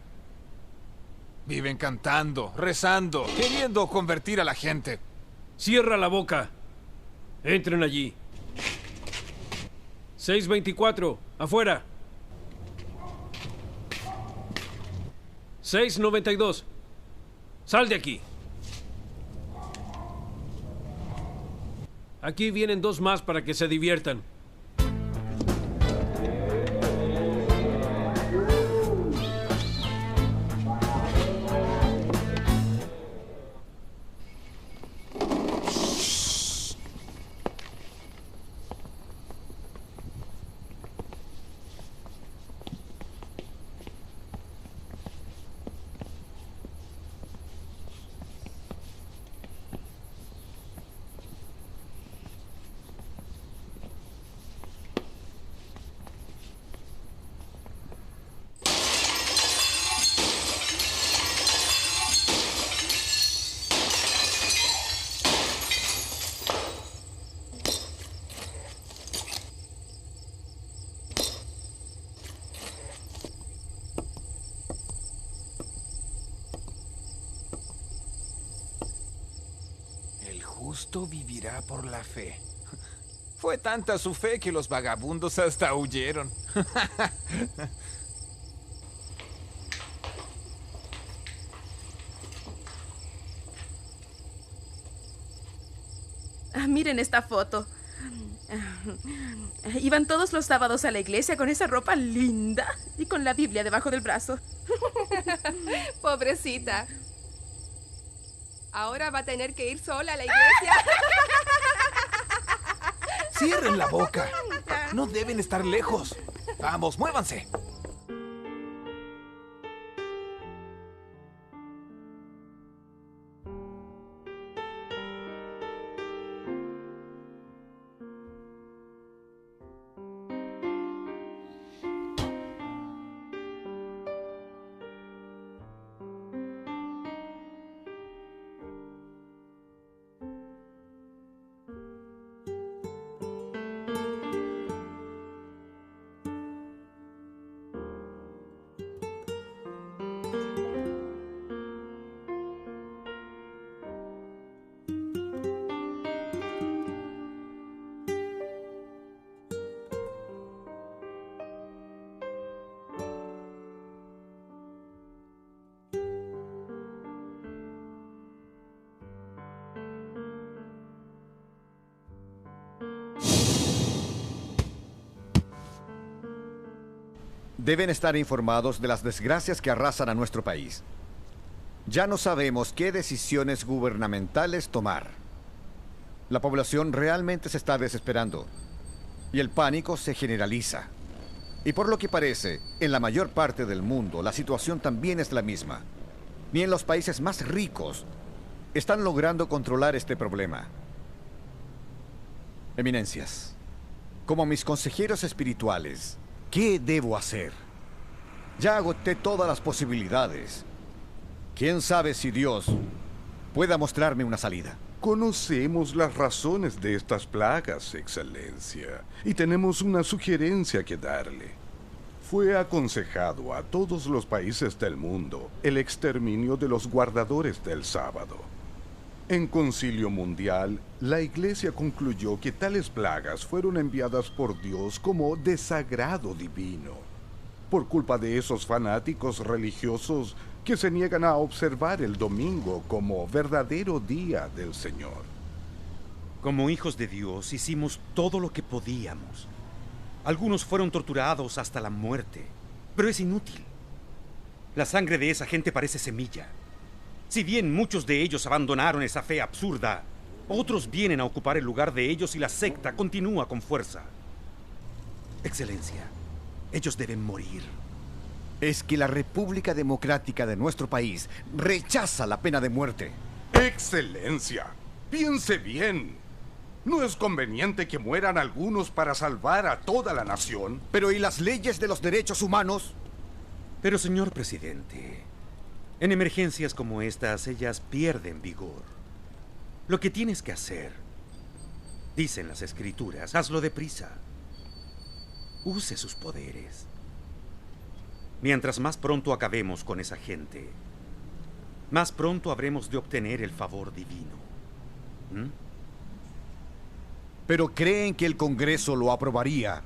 Viven cantando, rezando, queriendo convertir a la gente. Cierra la boca. Entren allí. 624, afuera. 692. Sal de aquí. Aquí vienen 2 más para que se diviertan. justo vivirá por la fe. Fue tanta su fe que los vagabundos hasta huyeron. Miren esta foto. Iban todos los sábados a la iglesia con esa ropa linda y con la Biblia debajo del brazo. Pobrecita. Ahora va a tener que ir sola a la iglesia. ¡Cierren la boca! No deben estar lejos. Vamos, muévanse. Deben estar informados de las desgracias que arrasan a nuestro país. Ya no sabemos qué decisiones gubernamentales tomar. La población realmente se está desesperando y el pánico se generaliza. Y por lo que parece, en la mayor parte del mundo la situación también es la misma. Ni en los países más ricos están logrando controlar este problema. Eminencias, como mis consejeros espirituales, ¿qué debo hacer? Ya agoté todas las posibilidades. ¿Quién sabe si Dios pueda mostrarme una salida? Conocemos las razones de estas plagas, Excelencia, y tenemos una sugerencia que darle. Fue aconsejado a todos los países del mundo el exterminio de los guardadores del sábado. En Concilio Mundial, la Iglesia concluyó que tales plagas fueron enviadas por Dios como desagrado divino, por culpa de esos fanáticos religiosos que se niegan a observar el domingo como verdadero día del Señor. Como hijos de Dios hicimos todo lo que podíamos. Algunos fueron torturados hasta la muerte, pero es inútil. La sangre de esa gente parece semilla. Si bien muchos de ellos abandonaron esa fe absurda, otros vienen a ocupar el lugar de ellos y la secta continúa con fuerza. Excelencia, ellos deben morir. Es que la República Democrática de nuestro país rechaza la pena de muerte. Excelencia, piense bien. ¿No es conveniente que mueran algunos para salvar a toda la nación? Pero ¿y las leyes de los derechos humanos? Pero, señor presidente, en emergencias como estas, ellas pierden vigor. Lo que tienes que hacer, dicen las escrituras, hazlo deprisa. Use sus poderes. Mientras más pronto acabemos con esa gente, más pronto habremos de obtener el favor divino. ¿Mm? ¿Pero creen que el Congreso lo aprobaría?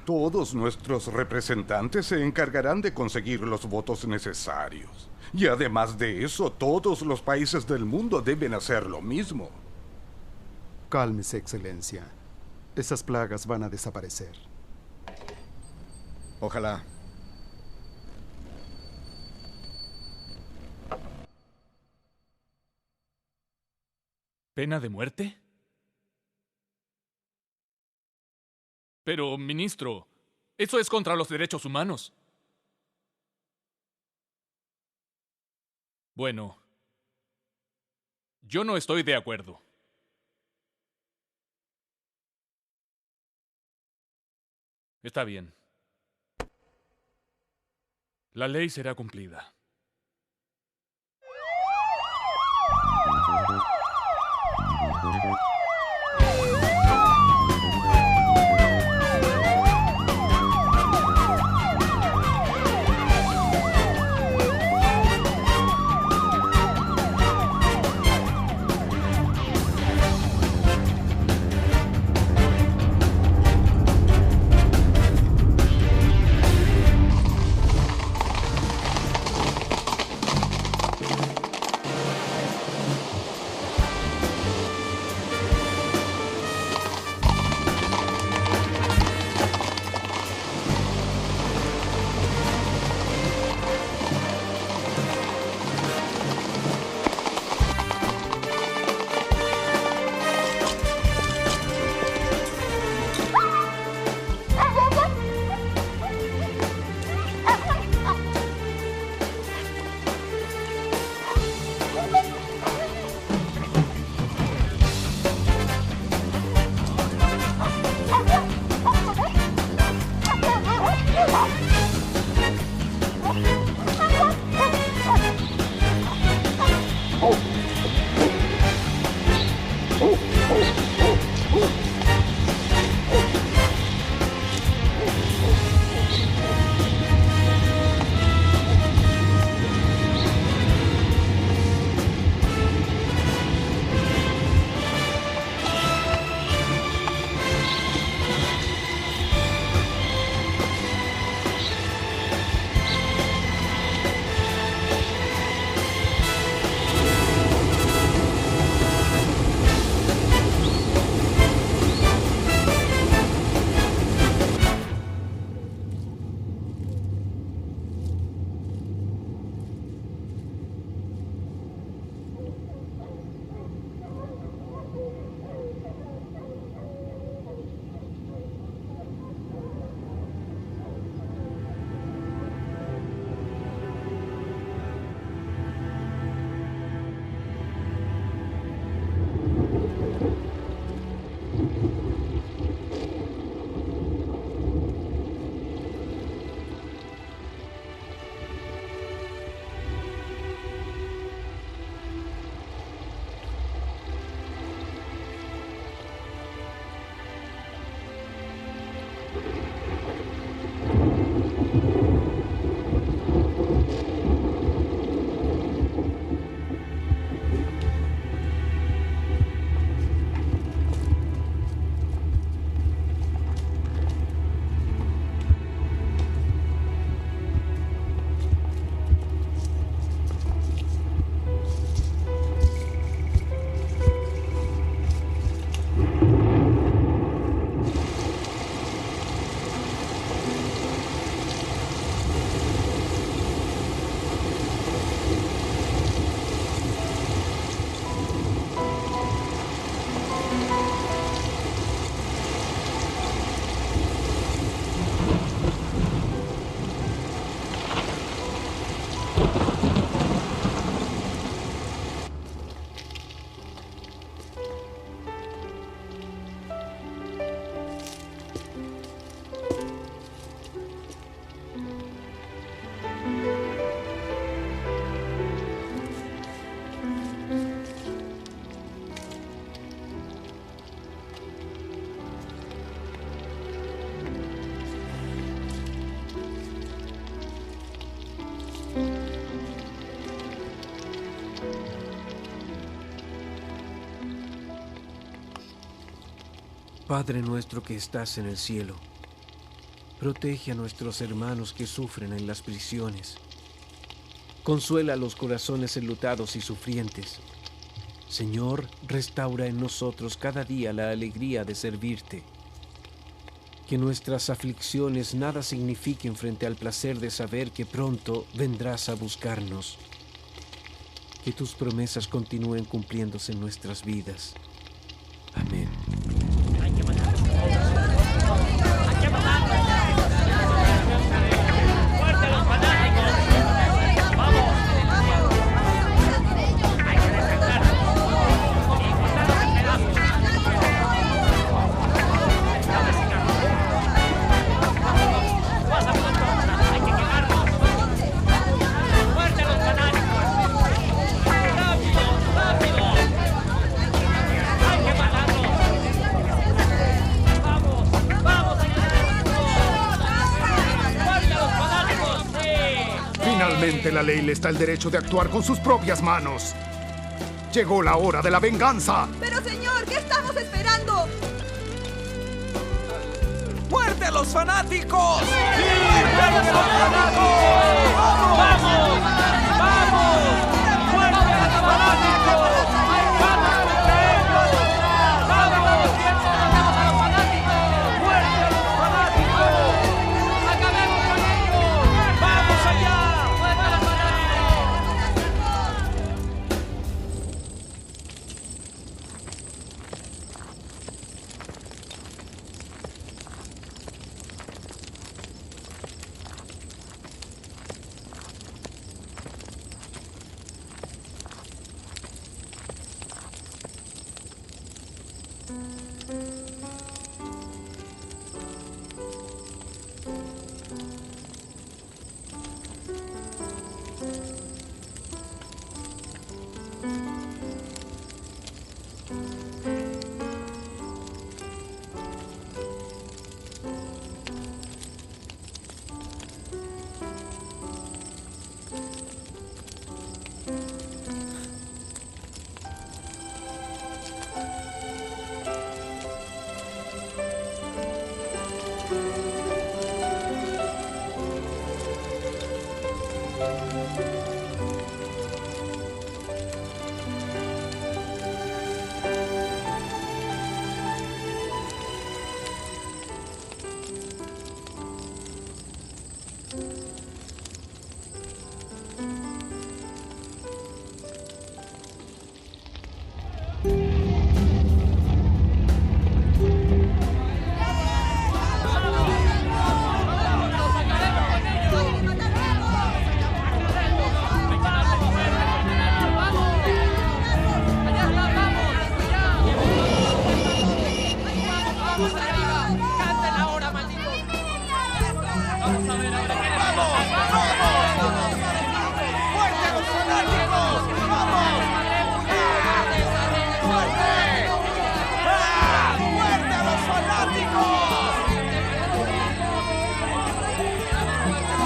Todos nuestros representantes se encargarán de conseguir los votos necesarios. Y además de eso, todos los países del mundo deben hacer lo mismo. Cálmese, Excelencia. Esas plagas van a desaparecer. Ojalá. ¿Pena de muerte? Pero, ministro, eso es contra los derechos humanos. Bueno, yo no estoy de acuerdo. Está bien. La ley será cumplida. Padre nuestro que estás en el cielo, protege a nuestros hermanos que sufren en las prisiones. Consuela a los corazones enlutados y sufrientes. Señor, restaura en nosotros cada día la alegría de servirte. Que nuestras aflicciones nada signifiquen frente al placer de saber que pronto vendrás a buscarnos. Que tus promesas continúen cumpliéndose en nuestras vidas. Amén. Finalmente la ley le está el derecho de actuar con sus propias manos. Llegó la hora de la venganza. Pero señor, ¿qué estamos esperando? ¡Muerte a los fanáticos! ¡Sí! ¡Muerte a los fanáticos! ¡Vamos! ¡Vamos! ¡Muerte a los fanáticos! ¡Vamos contra ellos! ¡Vamos! ¡Acabemos a los fanáticos! ¡Muerte a los fanáticos! ¡Acabemos con ellos! ¡Vamos allá!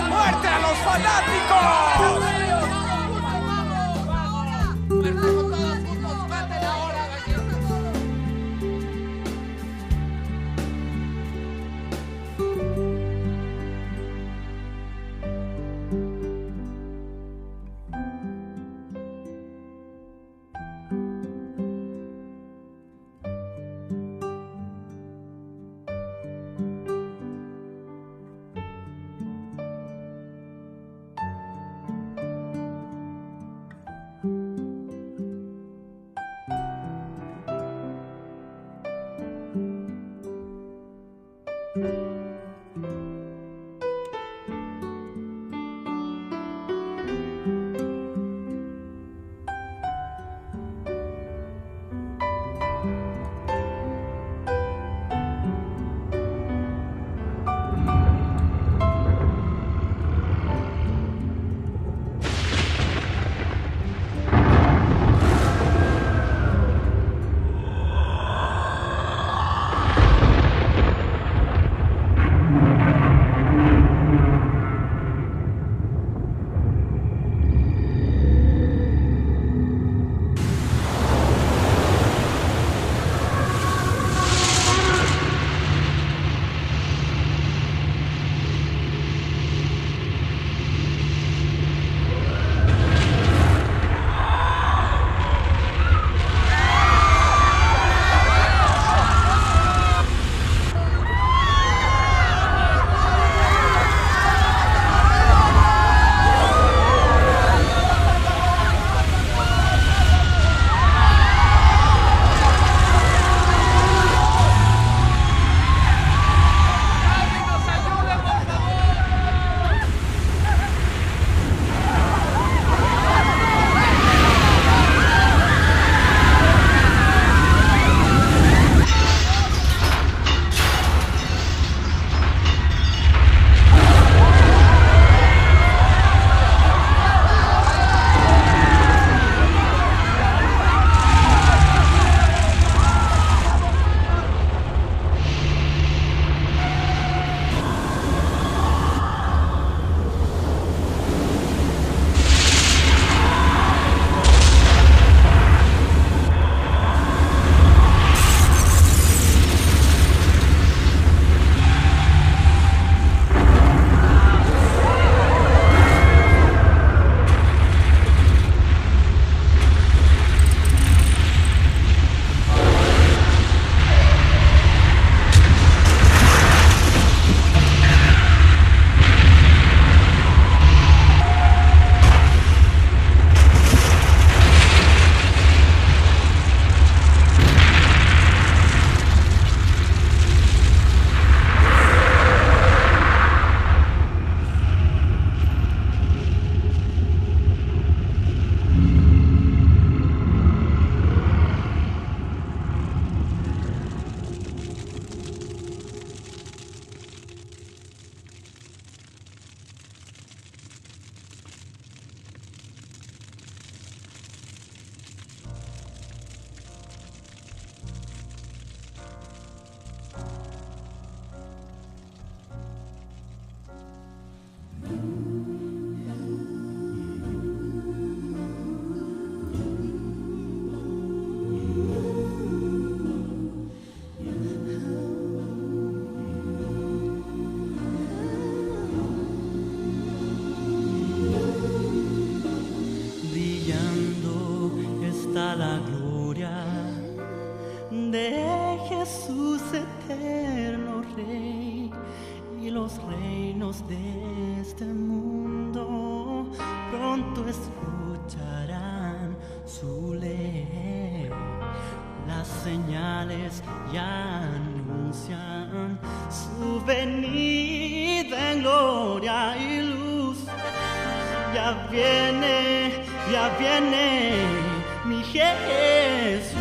¡Muerte a los fanáticos! reinos de este mundo pronto escucharán su ley. Las señales ya anuncian su venida en gloria y luz. Ya viene mi Jesús.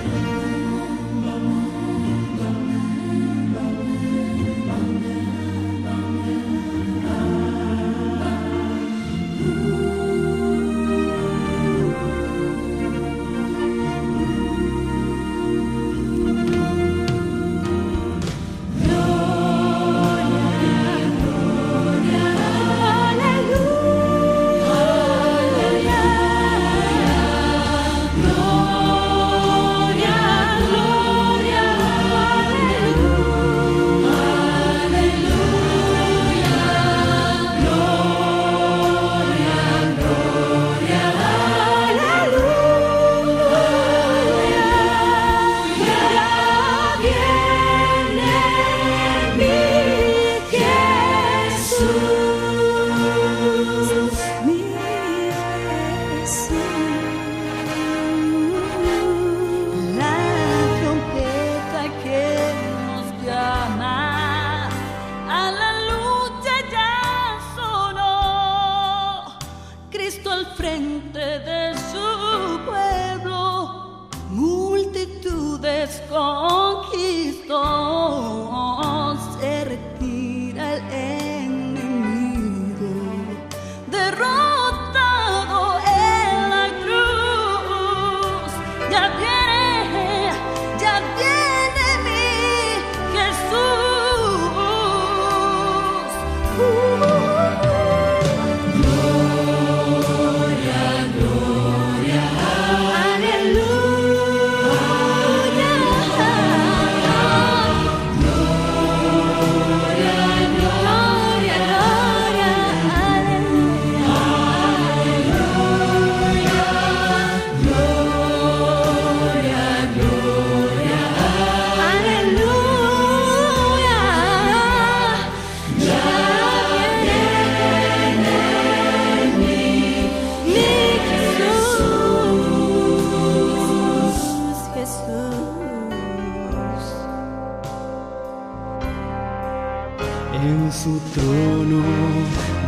En su trono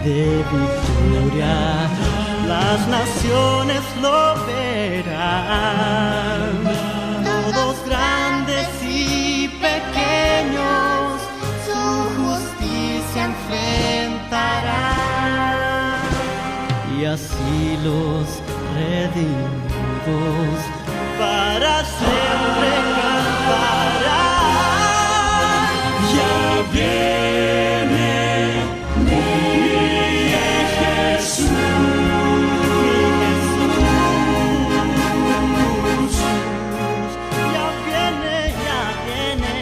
de victoria, las naciones lo verán. Todos grandes y pequeños, su justicia enfrentarán. Y así los redimidos para siempre cantarán. Ya viene mi Jesús, ya viene, ya viene.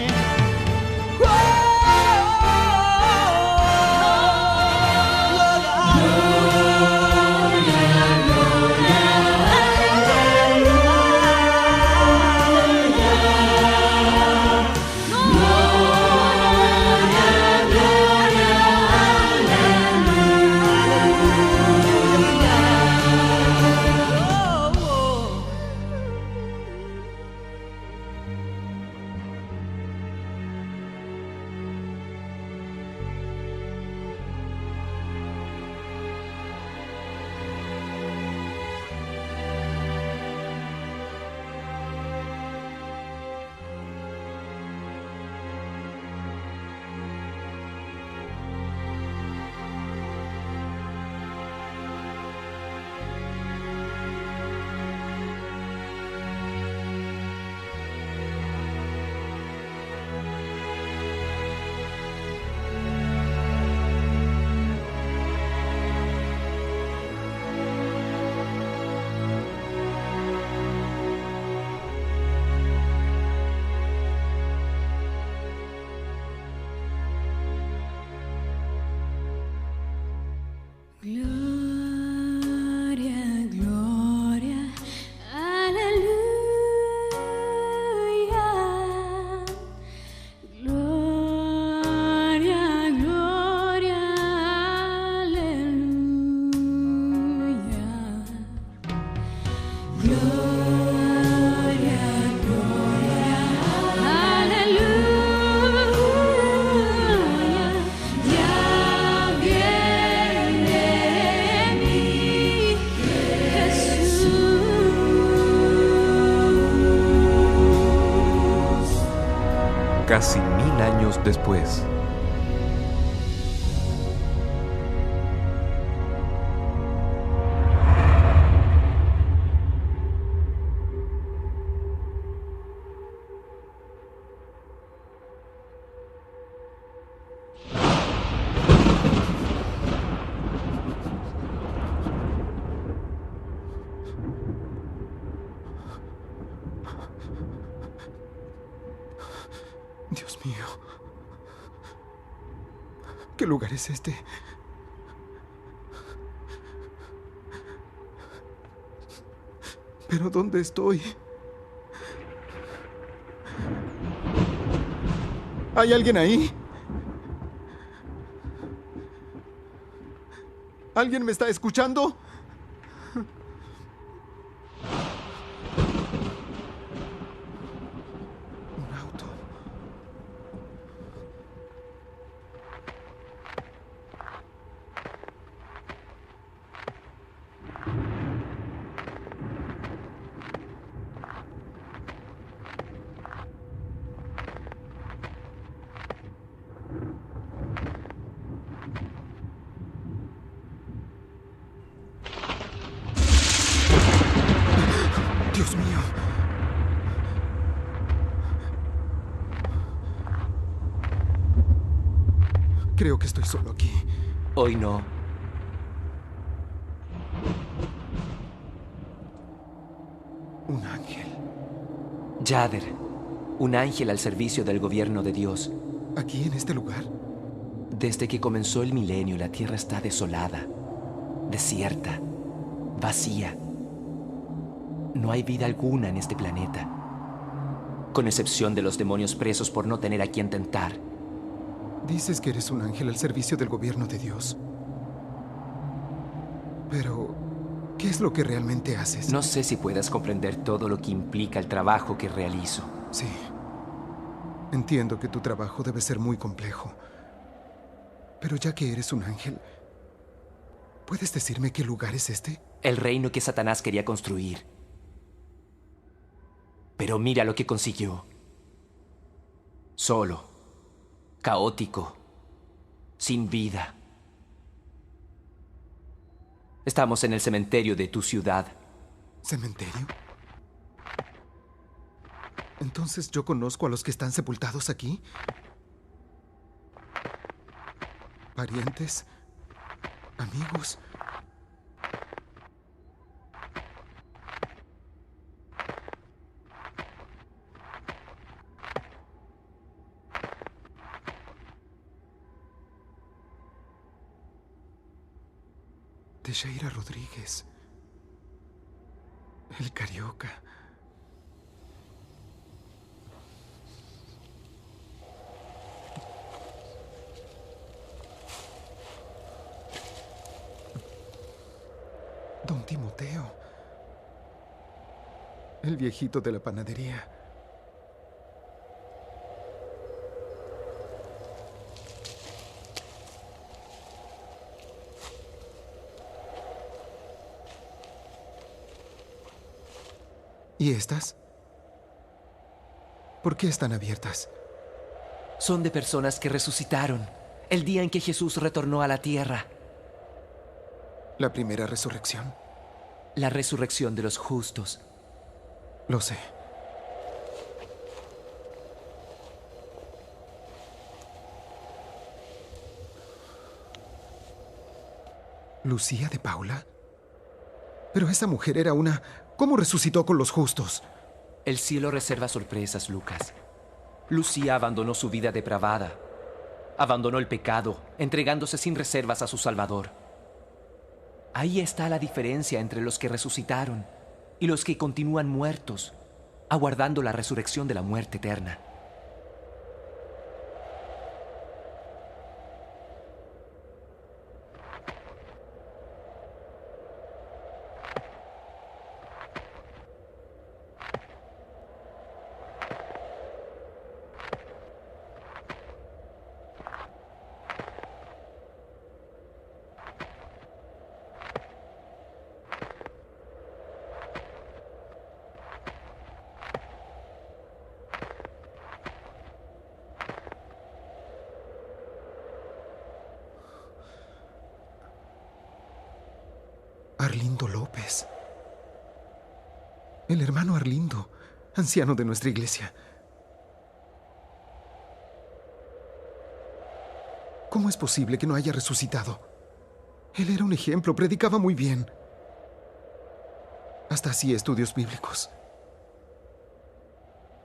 Gloria, gloria, aleluya. Gloria, gloria, gloria, gloria, aleluya, ya viene mi Jesús. Casi 1000 años después. Dios mío. ¿Qué lugar es este? ¿Pero dónde estoy? ¿Hay alguien ahí? ¿Alguien me está escuchando? Dios mío. Creo que estoy solo aquí. Hoy no. Un ángel. Yader, un ángel al servicio del gobierno de Dios. ¿Aquí en este lugar? Desde que comenzó el milenio, la tierra está desolada, desierta, vacía. No hay vida alguna en este planeta, con excepción de los demonios presos por no tener a quien tentar. Dices que eres un ángel al servicio del gobierno de Dios. Pero, ¿qué es lo que realmente haces? No sé si puedas comprender todo lo que implica el trabajo que realizo. Sí. Entiendo que tu trabajo debe ser muy complejo. Pero ya que eres un ángel, ¿puedes decirme qué lugar es este? El reino que Satanás quería construir. Pero mira lo que consiguió. Solo, caótico, sin vida. Estamos en el cementerio de tu ciudad. ¿Cementerio? Entonces yo conozco a los que están sepultados aquí. Parientes, amigos. Teixeira Rodríguez. El Carioca. Don Timoteo. El viejito de la panadería. ¿Y estas? ¿Por qué están abiertas? Son de personas que resucitaron el día en que Jesús retornó a la tierra. ¿La primera resurrección? La resurrección de los justos. Lo sé. ¿Lucía de Paula? Pero esa mujer era una... ¿Cómo resucitó con los justos? El cielo reserva sorpresas, Lucas. Lucía abandonó su vida depravada. Abandonó el pecado, entregándose sin reservas a su Salvador. Ahí está la diferencia entre los que resucitaron y los que continúan muertos, aguardando la resurrección de la muerte eterna. Arlindo López. El hermano Arlindo, anciano de nuestra iglesia. ¿Cómo es posible que no haya resucitado? Él era un ejemplo, predicaba muy bien. Hasta hacía estudios bíblicos.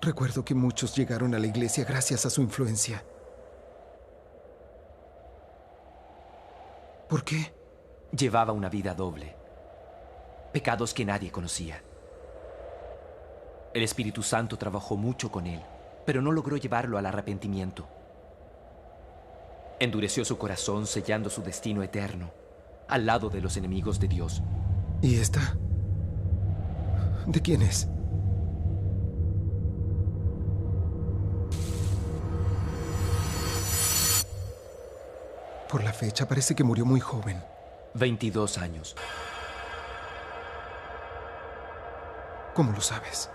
Recuerdo que muchos llegaron a la iglesia gracias a su influencia. ¿Por qué? Llevaba una vida doble. Pecados que nadie conocía. El Espíritu Santo trabajó mucho con él, pero no logró llevarlo al arrepentimiento. Endureció su corazón, sellando su destino eterno, al lado de los enemigos de Dios. ¿Y esta? ¿De quién es? Por la fecha, parece que murió muy joven. 22 años. ¿Cómo lo sabes?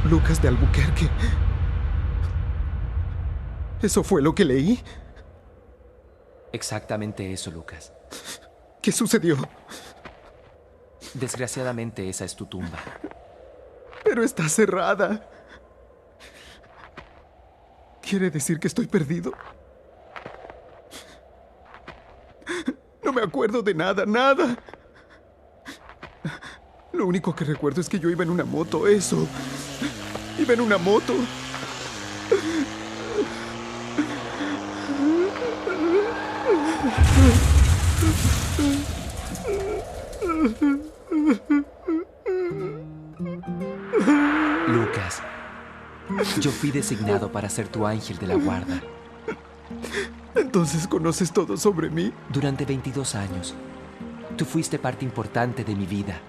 Lucas de Albuquerque. ¿Eso fue lo que leí? Exactamente eso, Lucas. ¿Qué sucedió? Desgraciadamente, esa es tu tumba. Pero está cerrada. ¿Quiere decir que estoy perdido? No me acuerdo de nada, nada. Lo único que recuerdo es que yo iba en una moto, eso. Iba en una moto. Lucas, yo fui designado para ser tu ángel de la guarda. ¿Entonces conoces todo sobre mí? Durante 22 años, tú fuiste parte importante de mi vida.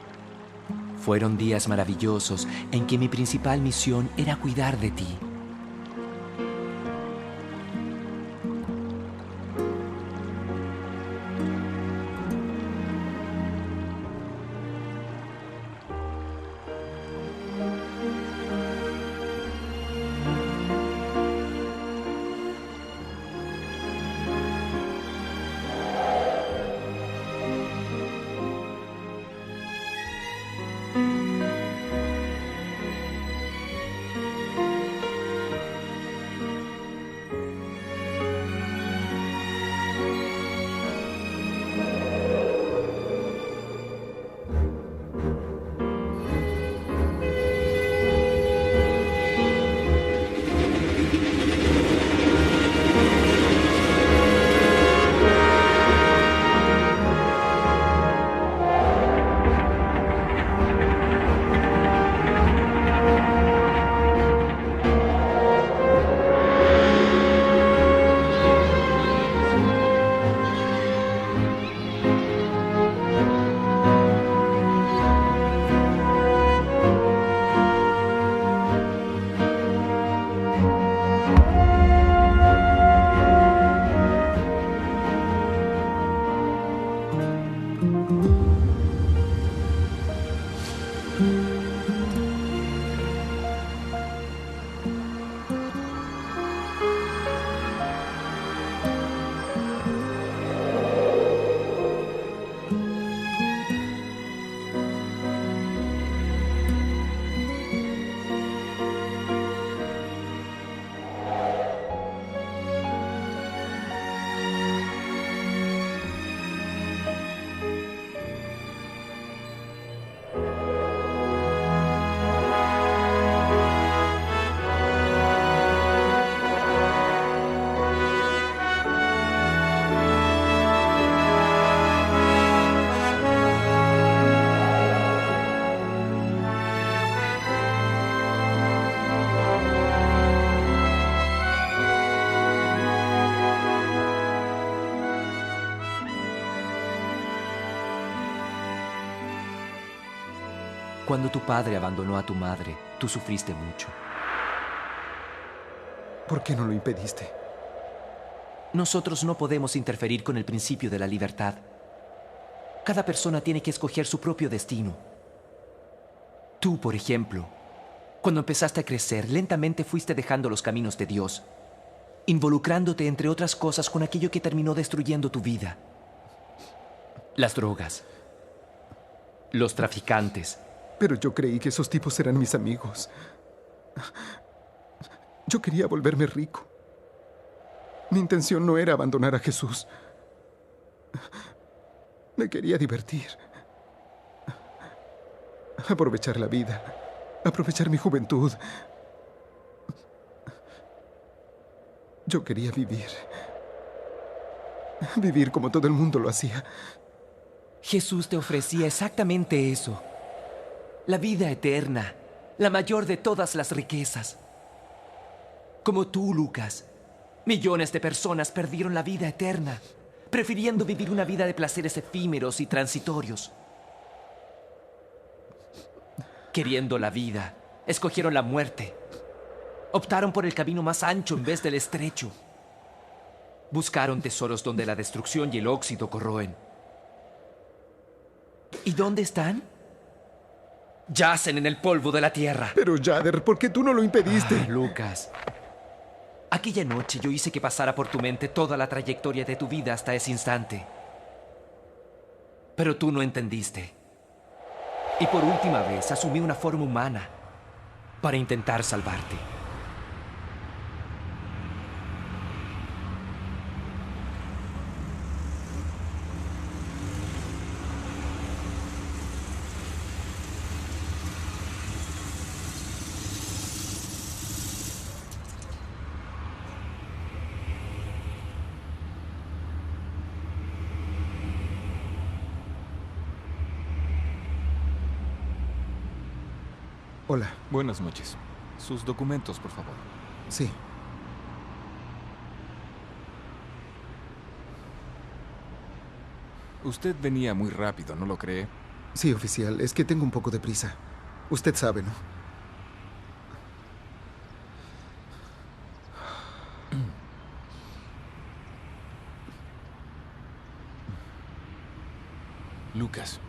Fueron días maravillosos en que mi principal misión era cuidar de ti. Cuando tu padre abandonó a tu madre, tú sufriste mucho. ¿Por qué no lo impediste? Nosotros no podemos interferir con el principio de la libertad. Cada persona tiene que escoger su propio destino. Tú, por ejemplo, Cuando empezaste a crecer, lentamente fuiste dejando los caminos de Dios, involucrándote, entre otras cosas, con aquello que terminó destruyendo tu vida. Las drogas. Los traficantes. Pero yo creí que esos tipos eran mis amigos. Yo quería volverme rico. Mi intención no era abandonar a Jesús. Me quería divertir. Aprovechar la vida. Aprovechar mi juventud. Yo quería vivir. Vivir como todo el mundo lo hacía. Jesús te ofrecía exactamente eso. La vida eterna. La mayor de todas las riquezas. Como tú, Lucas. Millones de personas perdieron la vida eterna, prefiriendo vivir una vida de placeres efímeros y transitorios. Queriendo la vida, escogieron la muerte. Optaron por el camino más ancho en vez del estrecho. Buscaron tesoros donde la destrucción y el óxido corroen. ¿Y dónde están? Yacen en el polvo de la tierra. Pero, Yader, ¿por qué tú no lo impediste? Lucas. Aquella noche yo hice que pasara por tu mente toda la trayectoria de tu vida hasta ese instante. Pero tú no entendiste. Y por última vez asumí una forma humana para intentar salvarte. Hola. Buenas noches. Sus documentos, por favor. Sí. Usted venía muy rápido, ¿no lo cree? Sí, oficial. Es que tengo un poco de prisa. Usted sabe, ¿no? Lucas.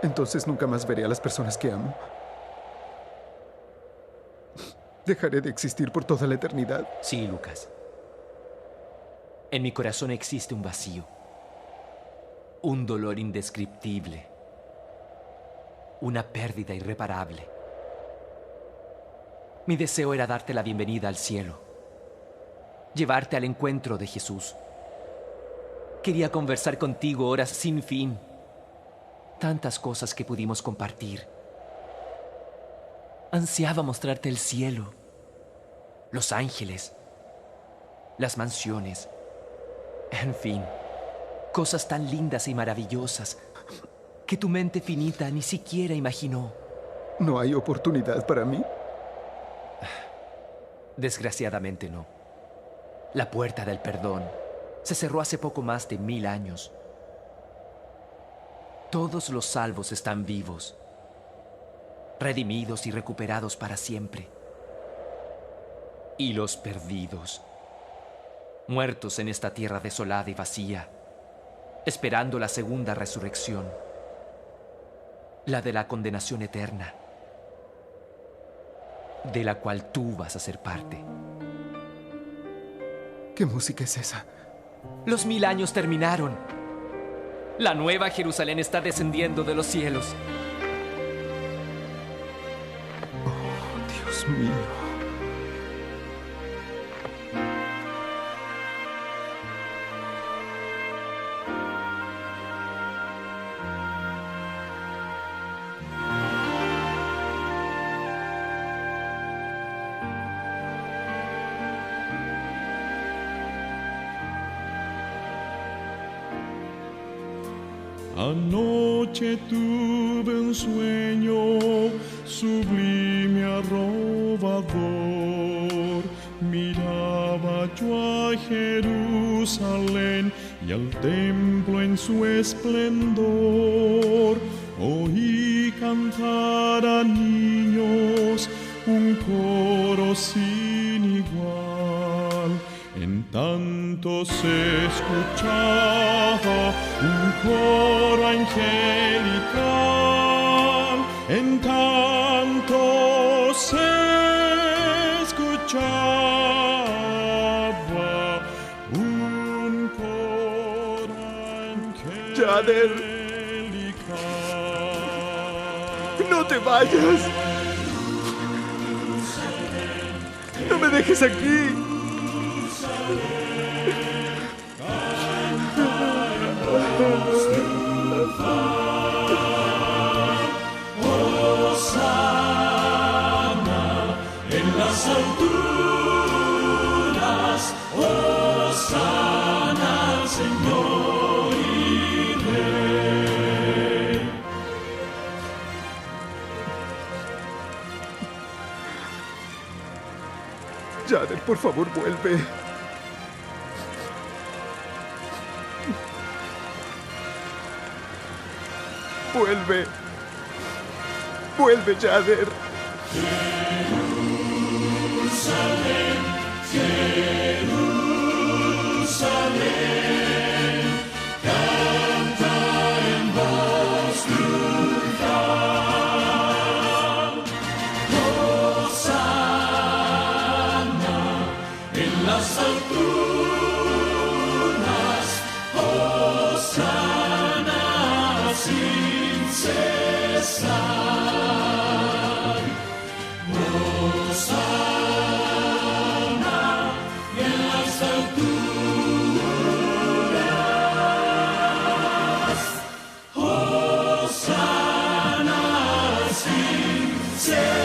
Entonces nunca más veré a las personas que amo. ¿Dejaré de existir por toda la eternidad? Sí, Lucas. En mi corazón existe un vacío. Un dolor indescriptible. Una pérdida irreparable. Mi deseo era darte la bienvenida al cielo. Llevarte al encuentro de Jesús. Quería conversar contigo horas sin fin. Tantas cosas que pudimos compartir. Ansiaba mostrarte el cielo, los ángeles, las mansiones, en fin, cosas tan lindas y maravillosas que tu mente finita ni siquiera imaginó. ¿No hay oportunidad para mí? Desgraciadamente no. La puerta del perdón se cerró hace poco más de 1000 años. Todos los salvos están vivos, redimidos y recuperados para siempre. Y los perdidos, muertos en esta tierra desolada y vacía, esperando la segunda resurrección, la de la condenación eterna, de la cual tú vas a ser parte. ¿Qué música es esa? Los 1000 años terminaron. La nueva Jerusalén está descendiendo de los cielos. Oh, Dios mío. Anoche tuve un sueño sublime arrobador. Miraba yo a Jerusalén y al templo en su esplendor. Oí cantar a niños un coro sin igual. En tanto se escuchaba un coro angelical. En tanto se escuchaba un coro angelical. ¡Jader! ¡No te vayas! ¡No me dejes aquí! Hosana en las alturas, hosana al Señor y Rey. Jader, por favor, vuelve. Vuelve. Vuelve, Jader. Jerusalén, Jerusalén, canta en voz triunfal. Hosana en las alturas, hosana sin cesar. Hosana en las alturas, hosana sin cesar.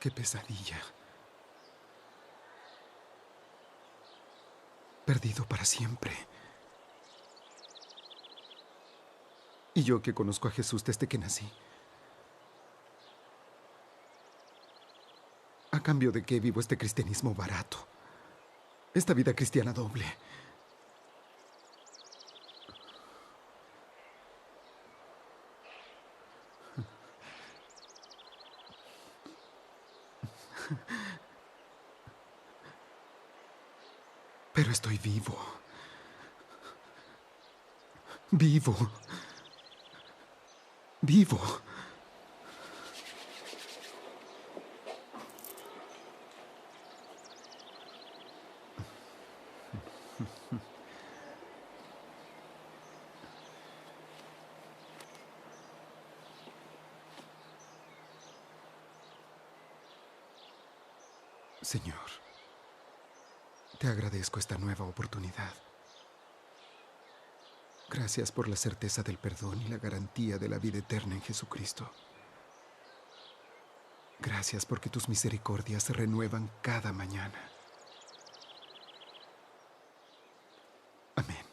Qué pesadilla. Perdido para siempre. Y yo que conozco a Jesús desde que nací. ¿A cambio de qué vivo este cristianismo barato? Esta vida cristiana doble. Pero estoy vivo. Vivo. Vivo. Señor, te agradezco esta nueva oportunidad. Gracias por la certeza del perdón y la garantía de la vida eterna en Jesucristo. Gracias porque tus misericordias se renuevan cada mañana. Amén.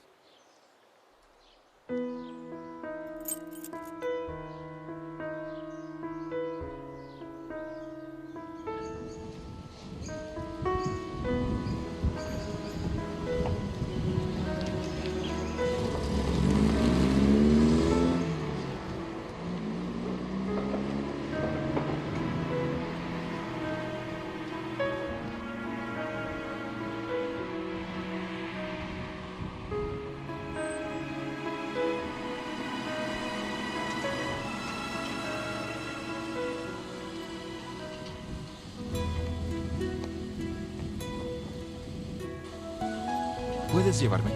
¿Puedes llevarme?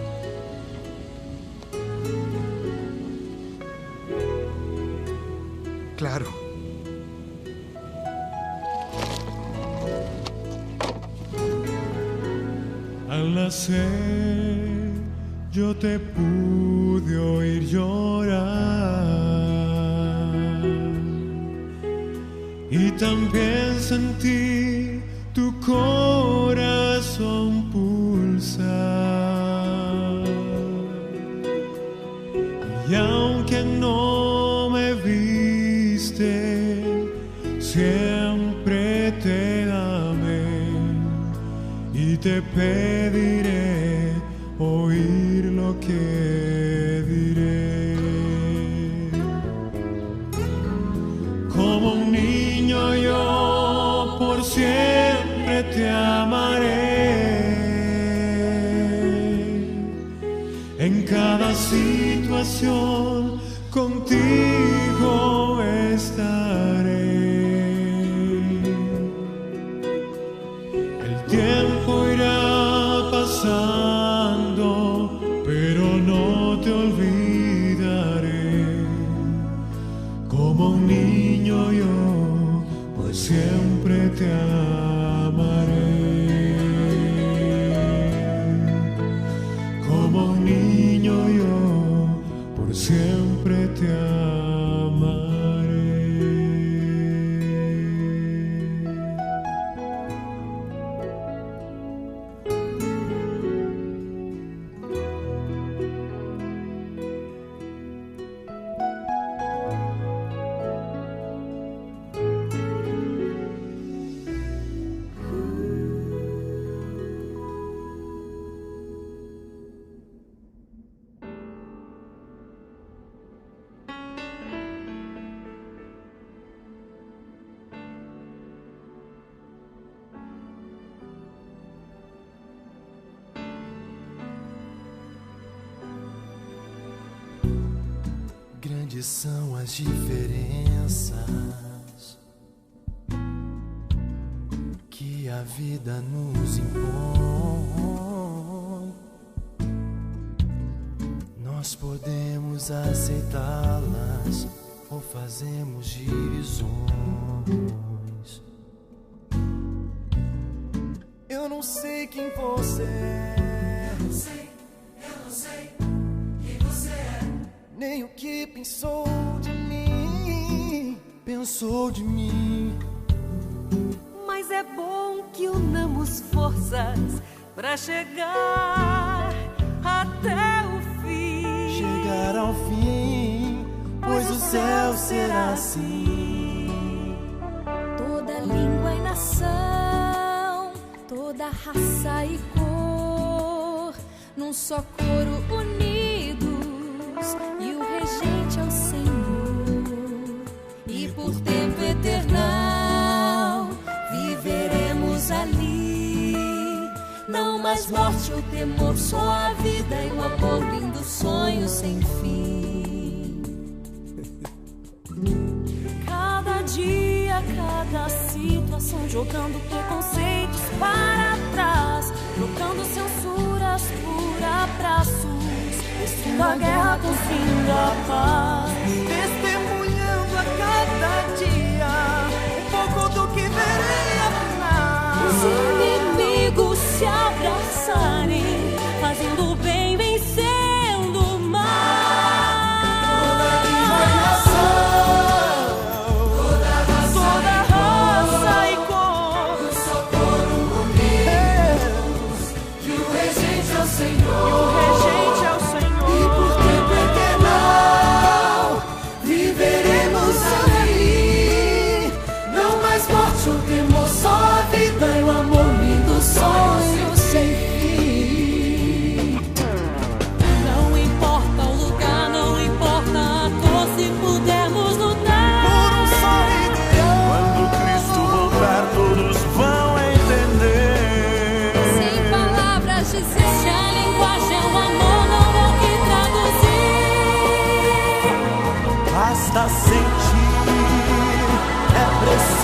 Claro. Al nacer yo te pude oír llorar y también sentí tu corazón pulsar. Y aunque no me viste, siempre te amé y te pediré oír lo que diré. Como un niño yo por siempre te amaré. En cada situación contigo estaré. El tiempo irá pasando, pero no te olvidaré. Como un niño yo, pues siempre te amaré. Como un niño yo, por siempre te amaré. Grandes são as diferenças que a vida nos impõe. Nós podemos aceitá-las ou fazemos divisões. Eu não sei quem você é. Eu não sei quem você é. Nem o que pensou de mim. é bom que unamos forças pra chegar até o fim. Chegar ao fim, pois o céu será assim. Toda língua e nação, toda raça e cor, num só coro unidos, e o regente é o Senhor. E por tempo eternal viveremos ali. Não mais morte ou temor, só a vida e o amor, lindo sonho sem fim. Cada dia, cada situação, jogando preconceitos para trás, trocando censuras por abraços, vestindo a guerra com o fim da paz, testemunhando a cada dia um pouco do que verei afinal. Os inimigos se abraçarem, fazendo o bem, vencendo o mal. Toda língua e nação, toda raça e cor, num só coro unidos, e o regente é o Senhor. E por tempo eternal viveremos ali. Não mais morte ou temor, só a vida e o amor, lindo sonho sem fim. Não importa o lugar, não importa a cor, se pudermos lutar por um só ideal. Quando Cristo voltar, todos vão entender. Sem palavras dizer, se a linguagem é o amor, não há o que traduzir. Basta sentir, é preciso